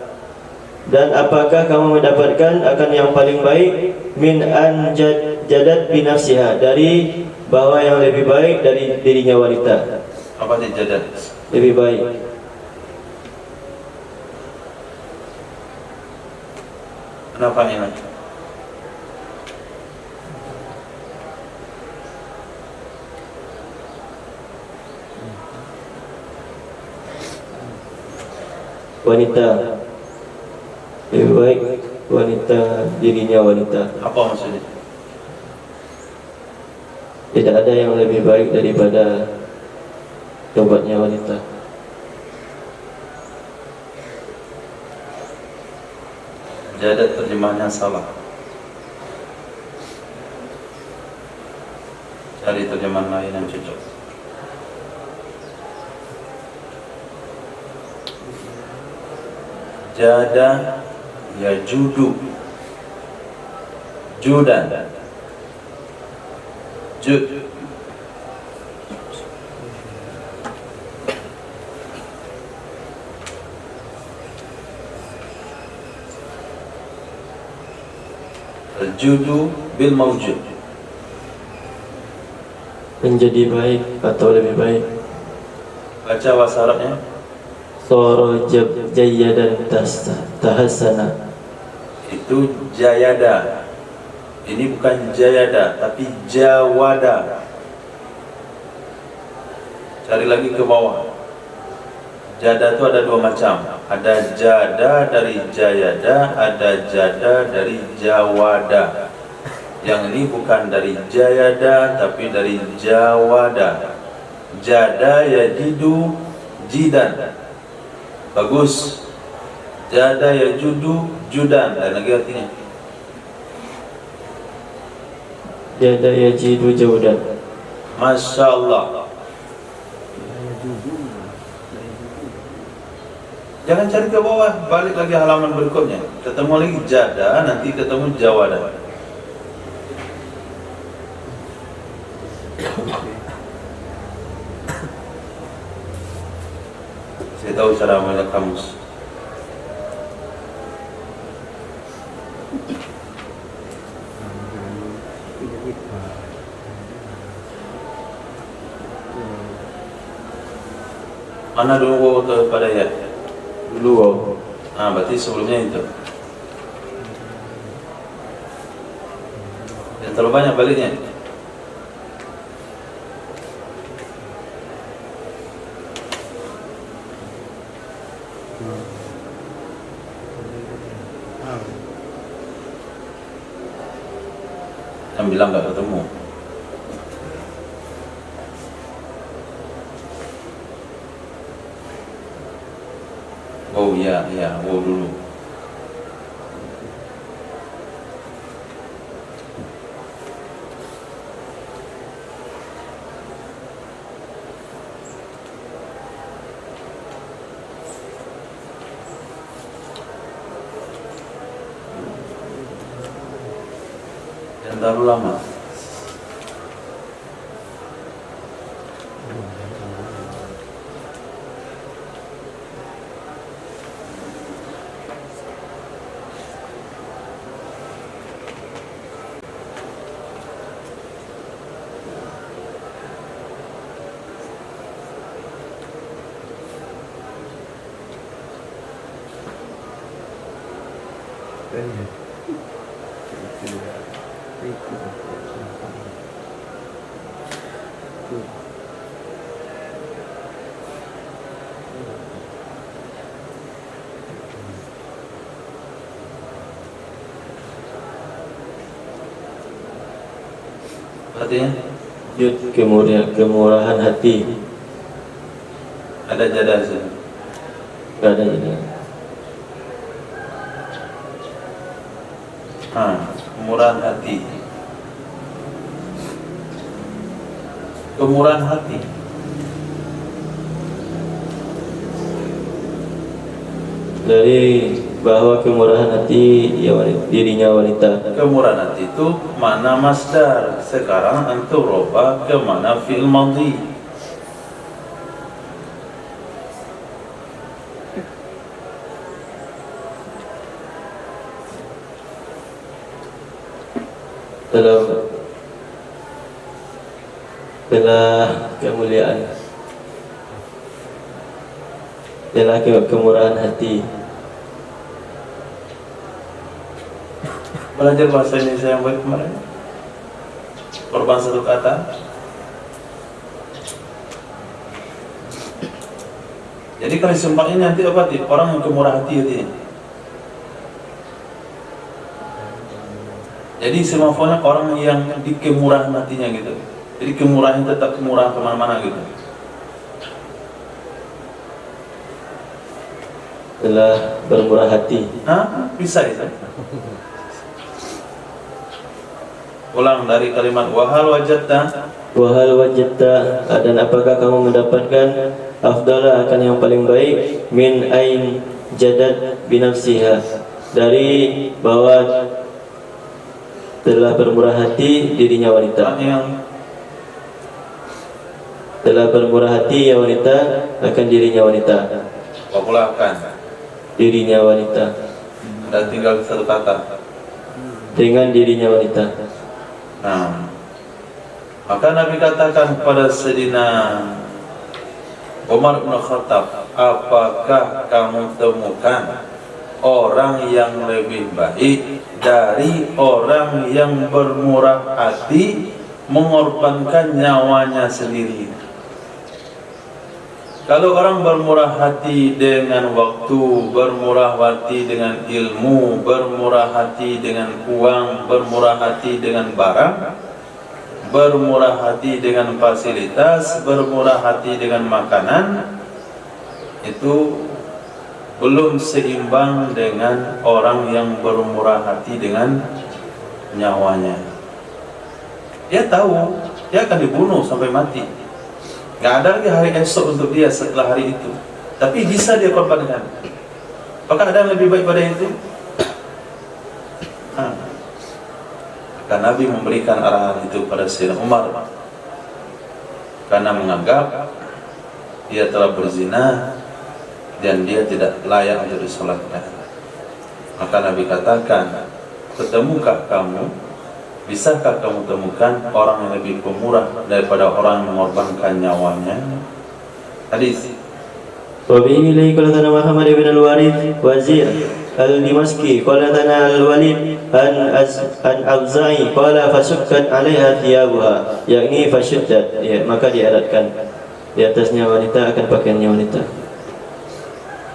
dan apakah kamu mendapatkan akan yang paling baik, min an jadat binafsiha, dari bahwa yang lebih baik dari dirinya wanita. Apa itu jadat? Lebih baik. Kenapa ini? Wanita lebih baik, wanita, dirinya wanita. Apa maksudnya? Tidak ada yang lebih baik daripada taubatnya wanita. Jada terjemahannya salah. Cari terjemahan lain yang cocok. Jada ya judu, judan, jud. Al-judu bil mawjud, menjadi baik atau lebih baik. baca bahasa Arabnya. Soro jayadan tahassana. Itu jayada. Ini bukan jayada tapi jawada. Cari lagi ke bawah. Jada itu ada dua macam. Ada jada dari jayada, ada jada dari jawada. Yang ini bukan dari jayada tapi dari jawada. Jada yajidu jidan. Bagus. Jada yajudu judan. Dan lagi artinya. Jada yajidu jaudan. Masya Allah. Jangan cari ke bawah, balik lagi halaman berikutnya. Ketemu lagi jada, nanti ketemu jawada. Saya tahu cara membaca kamus. Mana dulu kepada ya? Dulu wow. Nah, berarti sebelumnya itu. Yang terlalu banyak baliknya. Yang bilang nggak ketemu. Oh ya, wow dulu. Yang terlalu lama. Artinya Jud kemurahan hati. ada jada sih. Gak ada ini. Kemurahan hati. Kemurahan hati. Dari bahwa kemurahan hati ya dirinya wanita. Kemurahan hati itu mana masdar. Sekarang antum roba ke mana fi'il madhi. Dalam kemuliaan, dalam kemurahan hati. Belajar bahasa Indonesia yang baik kemarin. Korban satu kata. Jadi kalau disumpah ini nanti apa? Orang yang kemurah hati itu. Jadi semafonya orang yang di kemurahan hatinya gitu. Jadi kemurahan tetap kemurahan kemana-mana gitu. telah bermurah hati. Bisa itu. Ulang dari kalimat wahal wajadta. Wahal wajadta, dan apakah kamu mendapatkan afdala akan yang paling baik min ain jadad binafsiha, dari bahwa telah bermurah hati dirinya wanita. Telah bermurah hati ya wanita akan dirinya wanita. Wapulahkan Dirinya wanita. dan tinggal satu kata Dengan dirinya wanita. Nah, maka Nabi katakan kepada Sayyidina Umar bin Khattab, apakah kamu temukan orang yang lebih baik dari orang yang bermurah hati mengorbankan nyawanya sendiri? Kalau orang bermurah hati dengan waktu, bermurah hati dengan ilmu, bermurah hati dengan uang, bermurah hati dengan barang, bermurah hati dengan fasilitas, bermurah hati dengan makanan, itu belum seimbang dengan orang yang bermurah hati dengan nyawanya. Dia tahu dia akan dibunuh sampai mati, nggak ada lagi hari esok untuk dia setelah hari itu, tapi bisa dia korbankan. Apakah ada yang lebih baik pada itu? Maka Nabi memberikan arahan itu pada Sayyidina Umar karena menganggap dia telah berzina dan dia tidak layak untuk disolatkan. Maka Nabi katakan, ketemukah kamu, bisakah kamu temukan orang yang lebih pemurah daripada orang yang mengorbankan nyawanya? Hadis. Wabihi ilaihi qala tana Muhammad ibn al-Warith Wazir al-Dimaski qala tana al-Walid an Abzai qala fasukkat 'alaiha thiyabuha, yakni fashuddat, ya, maka diadatkan di atasnya wanita akan pakaiannya wanita.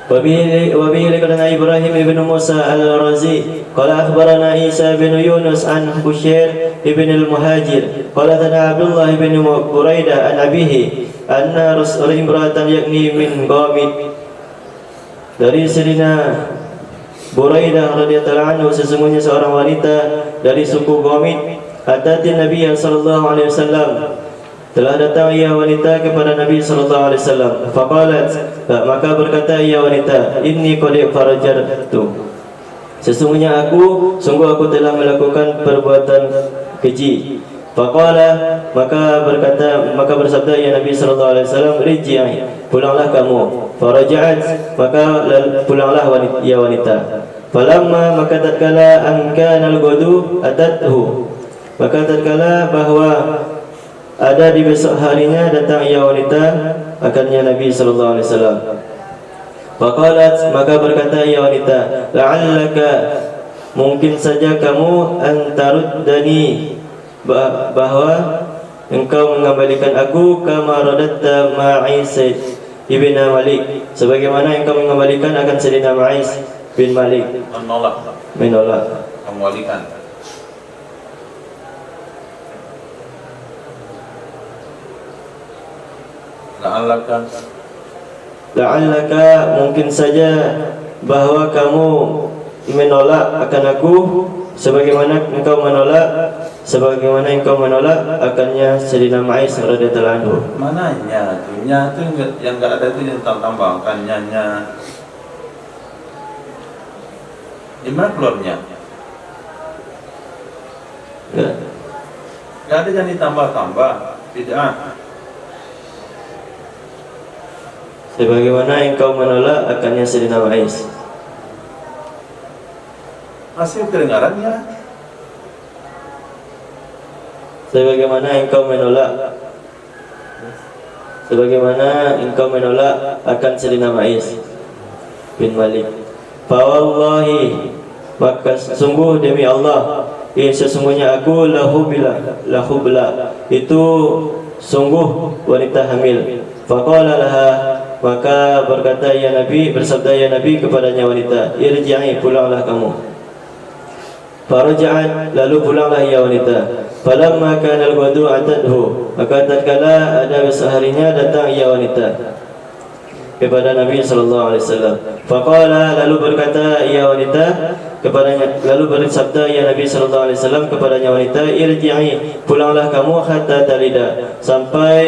Wabihi ilaihi qala Ibrahim ibn Musa al-Razi qala akhbarana Isa bin Yunus an Bushair ibn al-Muhajir qala tana Abdullah ibn Buraidah an abihi anna rasul imra'atan yakni min Ghamid, dari Sayyidina Buraidah radhiyallahu anhu, sesungguhnya seorang wanita dari suku Ghamid, atatin Nabi sallallahu alaihi wasallam, telah datang ia wanita kepada Nabi sallallahu alaihi wasallam. Faqalat, maka berkata ia wanita, inni qad farajartu, sesungguhnya sungguh aku telah melakukan perbuatan keji. Faqala, maka bersabda ya Nabi sallallahu alaihi wasallam, rijai, pulanglah kamu. Faraja'at, maka pulanglah wanita. Falamma, maka tatkala angkana al-ghadu atathu, maka tatkala bahwa ada di besok harinya datang ia wanita akannya Nabi sallallahu alaihi wasallam. Faqalat, maka berkata ia wanita, la'allaka, mungkin saja kamu antaruddani, bahwa engkau mengembalikan aku kama radatta Ma'is ibn Malik, sebagaimana engkau mengembalikan akan Sayyidina Ma'is bin Malik. Menolak Mengembalikan. La'allaka, mungkin saja bahwa kamu menolak akan aku sebagaimana engkau menolak akannya Sayyidina Ma'is radhiyallahu anhu. Mana nya itu? Nya itu yang enggak ada itu yang tambahkan nya. Di mana keluarnya? Enggak ada yang ditambah-tambah, bid'ah. Sebagaimana engkau menolak akannya Sayyidina Ma'is. Masih kedengarannya? Sebagaimana engkau menolak akan Sayyidina Ma'is bin Malik. Fa wallahi, maka sungguh demi Allah, sesungguhnya aku lahubla, itu sungguh wanita hamil. Faqala laha, maka bersabda ya Nabi kepadanya wanita, irji'i, pulanglah kamu. Faraja'at, lalu pulanglah ia wanita. Falamma kana al-ghadu atadhu, maka tatkala ada besok harinya datang ia wanita. kepada Nabi sallallahu alaihi wasallam. Faqala, lalu berkata ia wanita kepadanya, lalu bersabda ia Nabi sallallahu alaihi wasallam kepadanya wanita, irji'i, pulanglah kamu hatta talida, sampai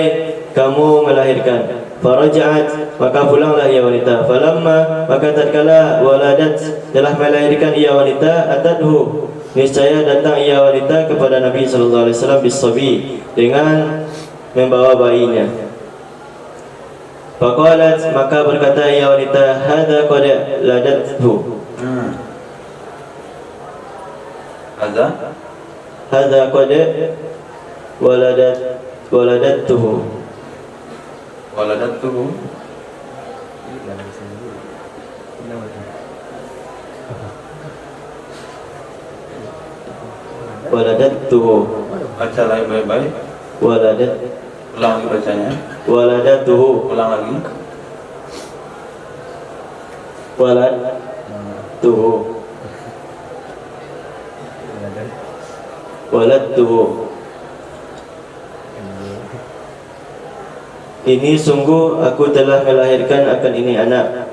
kamu melahirkan. Faraja'at, maka pulanglah ia wanita. Falamma, maka tatkala waladat, telah melahirkan ia wanita, atadhu, niscaya datang ia wanita kepada Nabi sallallahu alaihi wasallam bisabi, dengan membawa bayinya. Faqalat, maka berkata ia wanita, hadza qad ladathu. Hadza qad waladatuhu. Waladatuhu. Baca lagi baik-baik. Ulang lagi bacanya. Waladatuhu. Ulang lagi. Waladtuhu. Ini sungguh aku telah melahirkan akan ini anak.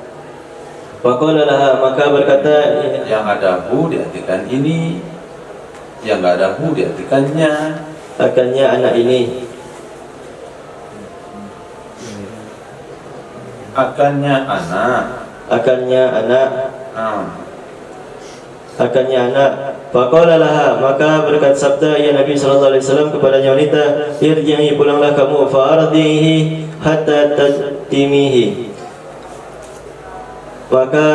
Faqala laha, maka berkata, Yang ada hu diartikan ini, yang enggak ada hu diartikannya. akannya anak ini. Akannya anak. Akannya anak. Ah. Akannya anak. Faqala laha, maka berkata sabda ya Nabi sallallahu alaihi wasallam kepadanya wanita, irji'i, pulanglah kamu, fa'ardihi hatta tatimihi, maka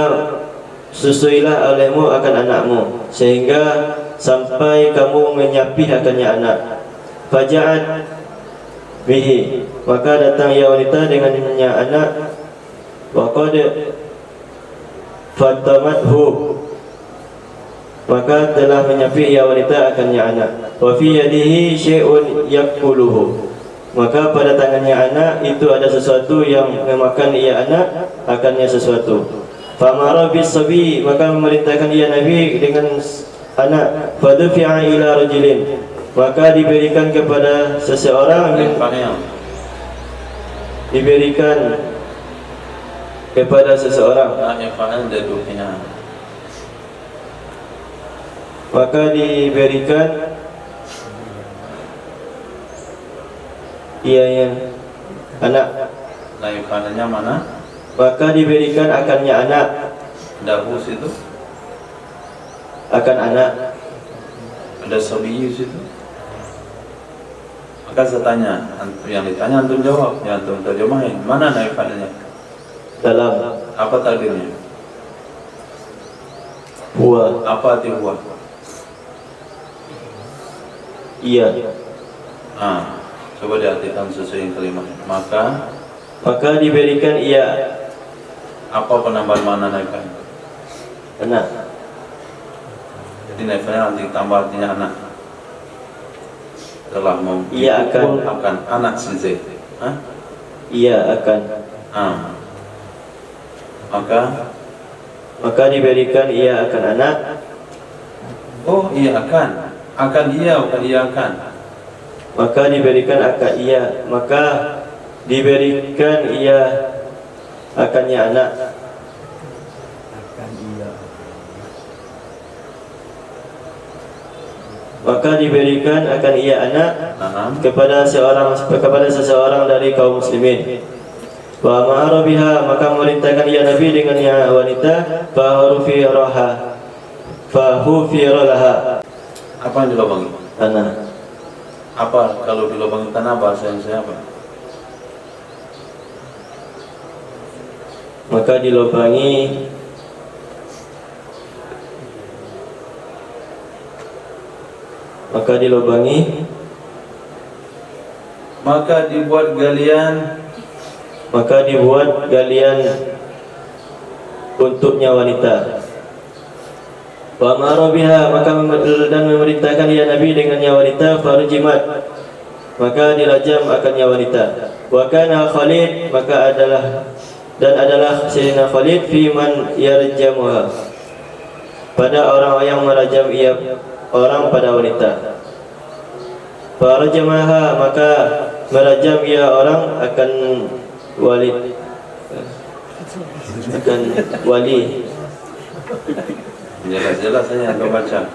susuilah olehmu akan anakmu sehingga sampai kamu menyapi akannya anak. Faja'at bihi, maka datang ia wanita dengannya anak. Wa qad fatamathu, maka telah menyapi ia wanita akannya anak. Wa fi yadihi syai'un yakuluhu, maka pada tangannya anak itu ada sesuatu yang memakan ia anak akannya sesuatu. Famara bis sabi, maka memerintahkan ia Nabi dengan anak. Fadufi'a ila rajulin, maka diberikan kepada seseorang, diberikan kepada seseorang, maka diberikan ia yang anak. Layukannya mana? Maka diberikan akannya anak. Dahus itu Akan anak. ada sabiyu situ. Maka saya tanya, yang ditanya antum jawab, yang antum terjemahin. Mana layukannya? Dalam Apa takdirnya? huwa, Apa arti huwa? iya. Coba diartikan sesuai kalimat. Maka diberikan ia Apa penambahan mana layukan? anak. Jadi layukannya nanti tambah artinya anak. Telah Ia akan anak si Z. Ia akan. Maka diberikan ia akan anak. Oh iya akan iya, bukan iya akan. Maka diberikan akan ia, maka diberikan ia akannya anak. Maka diberikan akan ia anak kepada seseorang dari kaum muslimin. Wa ma'ara biha, maka memerintahkan ia Nabi dengannya wanita. Fahufira laha, Apa yang dilobangi? tanah. Apa kalau dilobangi tanah bahasa Indonesia apa? Maka dilobangi Maka dibuat galian untuknya wanita. Wa amara biha, maka memerintahkan ia Nabi dengannya wanita. Farjimat, maka dirajam akannya wanita. Wa kana Khalid, maka adalah Sayyidina Khalid fi man yarjamuha, pada orang yang merajam ia orang pada wanita. Farjamaha, maka merajam ia orang akan Walid akan wali. Jelas-jelas saya anda baca.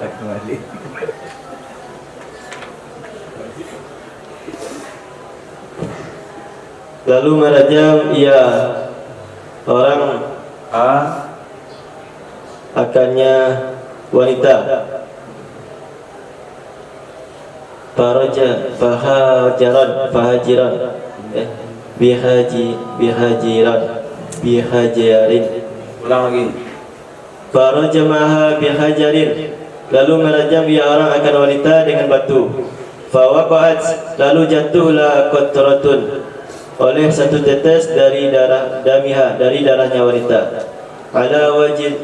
Lalu merajam ia orang akannya wanita. Fahajiran bihajirin. Ulang lagi. Farajamaha bihajarin. Lalu merajam ia orang akan wanita dengan batu. Fawaqa'at, lalu jatuhlah qatratun, oleh satu tetes dari darah damiha, dari darahnya wanita, ala wajib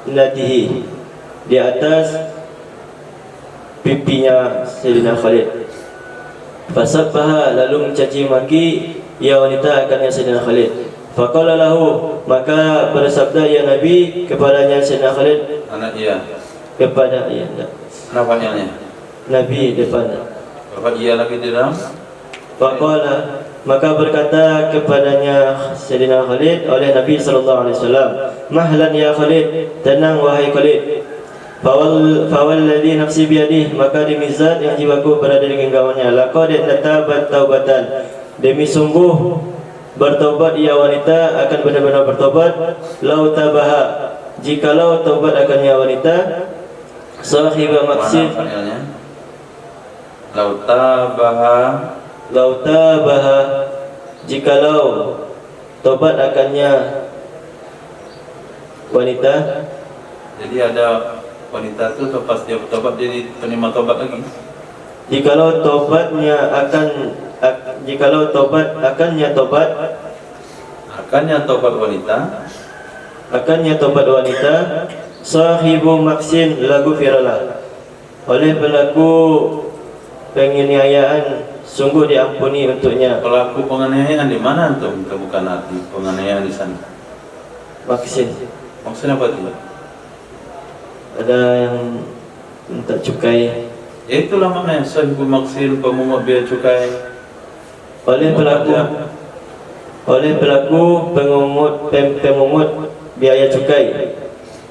nadihi, di atas pipinya Sayyidina Khalid. Fasabbaha, lalu mencaci maki ia wanita akan Sayyidina Khalid. Faqala lahu, maka bersabda ya Nabi kepadanya Sayyidina Khalid, Anak iya. kepada ia Kenapa nyanyi? Nabi depan. Bapak iya lagi di dalam. Faqala, maka berkata kepadanya Sayyidina Khalid oleh Nabi SAW, mahlan ya Khalid, tenang wahai Khalid. Fawalladhi nafsi biyadih, maka demi zat yang jiwaku berada di genggamannya, laqad natabat taubatan, demi sungguh bertobat ia wanita akan benar-benar bertobat. Lau tabaha, jikalau taubat akannya wanita, sahiba maksud, lau tabaha, jikalau tobat akannya wanita. Jadi ada wanita itu lepas dia bertobat jadi penerima tobat lagi. Jikalau tobatnya akannya tobat wanita, sahibu maksin lagu firalah, oleh pelaku penganiayaan sungguh diampuni untuknya. Pelaku penganiayaan di mana antum? Bukan arti penganiayaan di sana. Maksin, Maksudnya apa itu? ada yang minta cukai. Ya itulah maknanya sahibu maksin, pemungut biaya cukai. Oleh pelaku pemungut biaya cukai,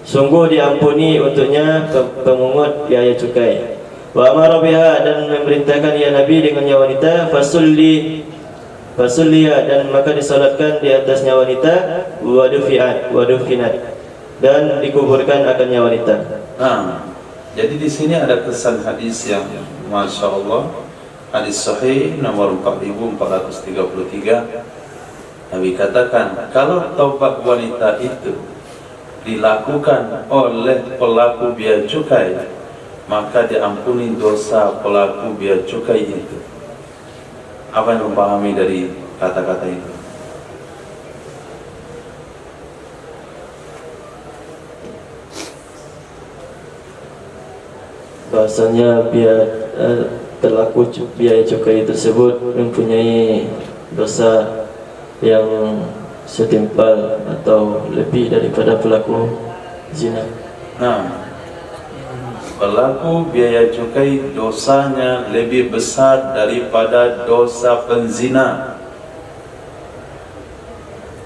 sungguh diampuni untuknya pemungut biaya cukai. Wa amara biha, dan memerintahkan ya Nabi dengannya wanita, fasulliya, dan maka disalatkan di atasnya wanita, wadufinat, dan dikuburkan akannya wanita. Nah, jadi di sini ada kesan hadis yang Masya Allah, hadis sahih nomor 4433. Nabi katakan, kalau taubat wanita itu dilakukan oleh pelaku biaya cukai, maka diampuni dosa pelaku biaya cukai itu. Apa yang memahami dari kata-kata itu? Bahasanya pelaku biaya cukai tersebut mempunyai dosa yang setimpal atau lebih daripada pelaku zina. Nah, pelaku biaya cukai dosanya lebih besar daripada dosa penzina.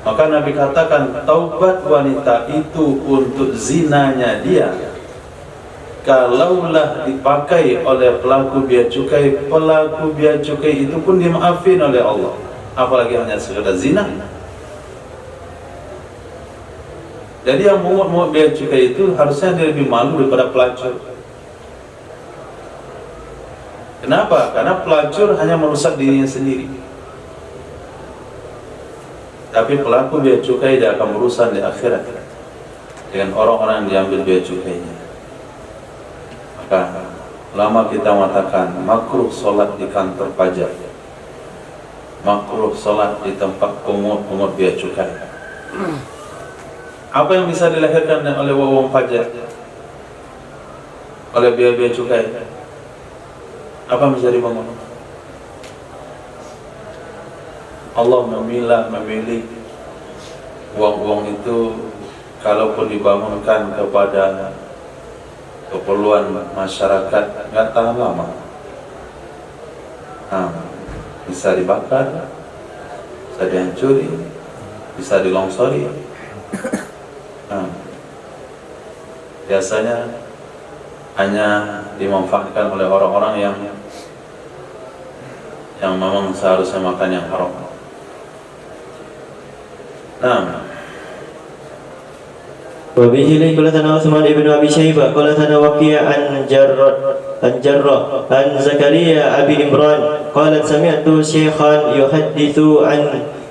Maka Nabi katakan, taubat wanita itu untuk zinanya dia, kalaulah dipakai oleh pelaku biaya cukai itu pun dimaafin oleh Allah. Apalagi hanya sekedar zina. Jadi yang mungut biaya cukai itu harusnya dia lebih malu daripada pelacur. Kenapa? Karena pelacur hanya merusak dirinya sendiri, tapi pelaku biaya cukai dia akan merusak di akhirat dengan orang-orang yang diambil biaya cukainya. Maka ulama kita mengatakan makruh solat di kantor pajak, makruh solat di tempat pungut biaya cukai. Apa yang bisa dilahirkan oleh wawang pajak, oleh biaya cukai? Apa yang bisa dibangun? Allah memilih uang-uang itu, kalaupun dibangunkan kepada keperluan masyarakat, nggak tahan lama. Bisa dibakar, bisa dihancuri, bisa dilongsori. Nah, biasanya hanya dimanfaatkan oleh orang-orang yang memang seharusnya makan yang haram. Nah, وبه قال ثنا عثمان بن أبي شيبة قال ثنا وكيع عن جرة عن زكريا أبي عمران قالت سمعت شيخا يحدث عن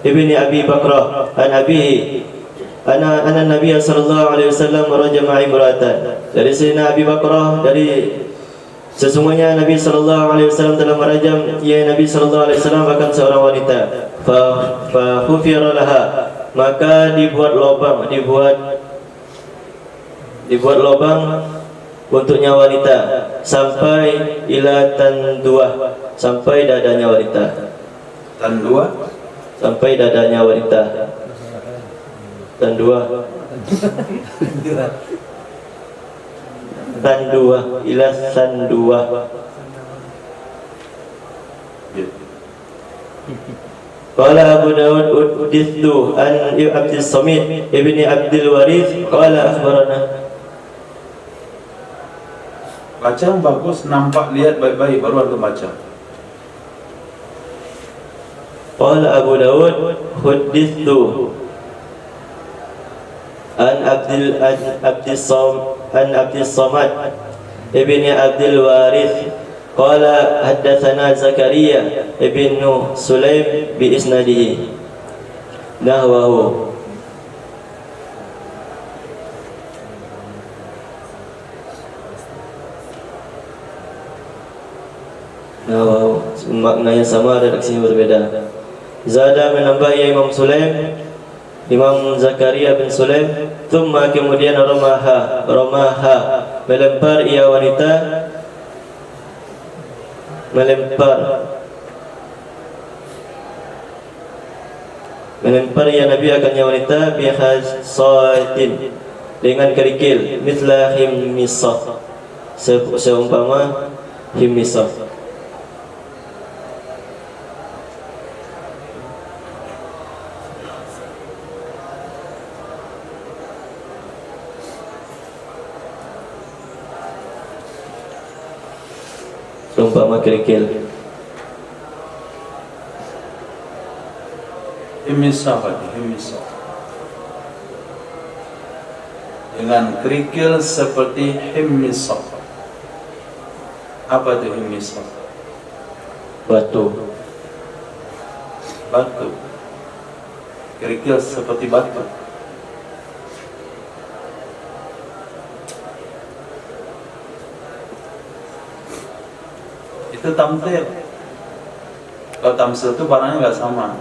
ابن أبي بكر عن أبيه أن النبي صلى الله عليه وسلم رجم امرأة. Dari Sayyidina Abi Bakrah, dari sesungguhnya Nabi sallallahu alaihi wasallam telah merajam Nabi sallallahu alaihi wasallam akan seorang wanita. Fa hufira laha, maka dibuat lubang untuknya wanita sampai ila tanduah, sampai dadanya wanita. Tanduah, sampai dadanya wanita. Tanduah ila sanduah. Qala Abu Dawud uhdithu an Abdul Samit ibni Abdul Warith qala akhbarana. baca yang bagus, nampak, lihat baik-baik baru antum baca. Qala Abu Dawud uhdithu an Abdul Samad ibni Abdul Warith qala haddatsana Zakaria ibnu Sulaim bi isnadihi nahwahu. Maknanya sama, redaksinya berbeda. Zada menambah Imam Sulaim, Imam Zakaria bin Sulaim, thumma kemudian romaha, melempar ia wanita, melempar ia Nabi akannya wanita bihasatin, dengan kerikil, mithla himmisah, seumpama himmisah. Seumpama kerikil. Himmisah, dengan kerikil seperti himmisah. Apa itu himmisah? Batu. Kerikil seperti batu. Itu tamthil. Kalau tamthil itu barangnya nggak sama.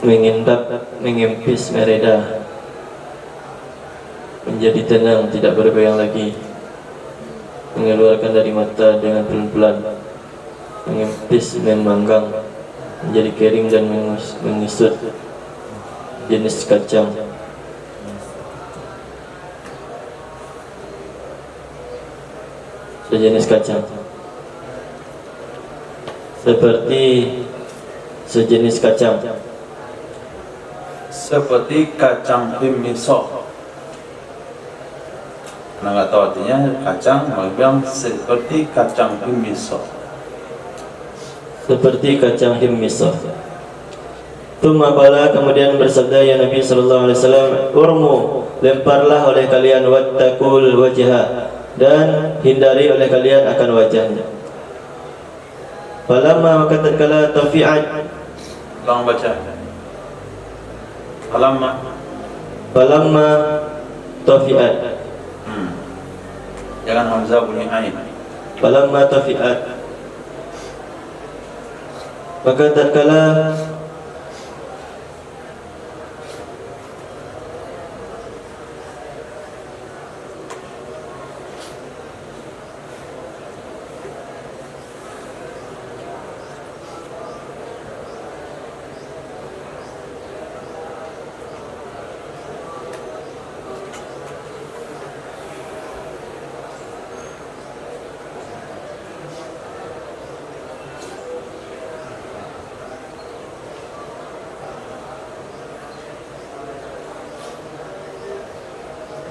Mengindap, mengempis, mereda, menjadi tenang, tidak bergoyang lagi, mengeluarkan dari mata dengan pelan-pelan, mengempis, memanggang, menjadi kering dan mengisut, jenis kacang. Sejenis kacang, seperti sejenis kacang, seperti kacang himmisah. Nah, nggak tahu artinya kacang, mau bilang seperti kacang himmisah. Seperti kacang himmisah. Tsumma qala, kemudian bersabda ya Nabi sallallahu alaihi wasallam, urmu, lemparlah oleh kalian, wattaqul wajha, dan hindari oleh kalian akan wajahnya. Falamma tatkala tafi'at, Tolong baca. falamma tafi'at, Jangan hamzah bunyi ain. falamma tafi'at, maka tatkala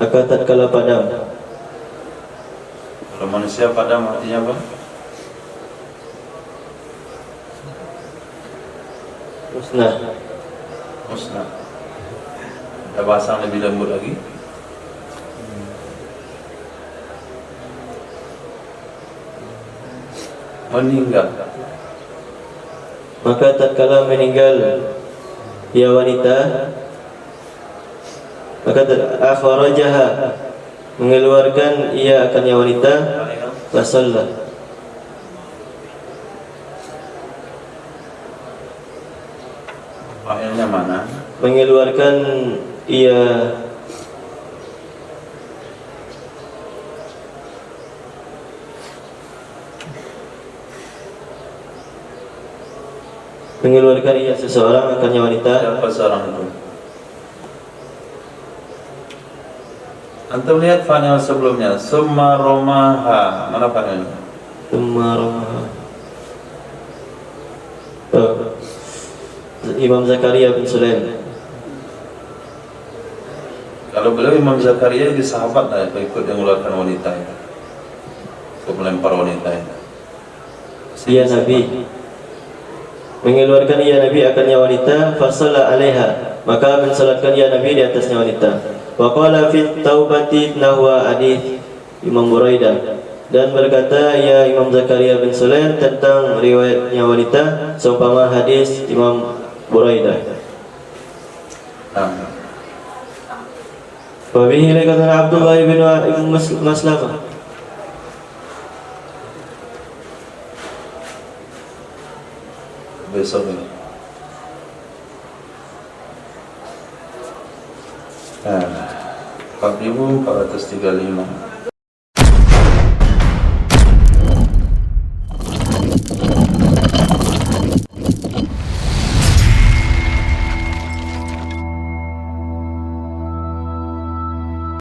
maka tatkala padam. Kalau manusia padam artinya apa? Musnah. Musnah. Ada bahasa yang lebih lembut lagi? Meninggal. Maka tatkala meninggal ia wanita, maka akhrajaha, mengeluarkan ia akan ia wanita, fasalla, Fa'ilnya mana? mengeluarkan ia seseorang akan ia wanita. Siapa seorang itu? Antum lihat fa'il sebelumnya, summa romaha. Mana fa'ilnya? Tumarah. Imam Zakaria bin Sulaim. Kalau beliau Imam Zakaria jadi sahabat lah, ikut yang mengeluarkan wanita itu, untuk melempar wanita itu. Ia Nabi, mengeluarkan ia Nabi akannya wanita, fasalla alaiha, maka mensalatkan ia Nabi di atasnya wanita. Wa qala fit taubati nahwa hadis Imam Buraidah, dan berkata ya Imam Zakaria bin Sulaim tentang riwayatnya wanita seumpama hadis Imam Buraidah. Nah, Wa bihi lakana Abdullah bin Maslamah. besok ini. Nah, 4.435.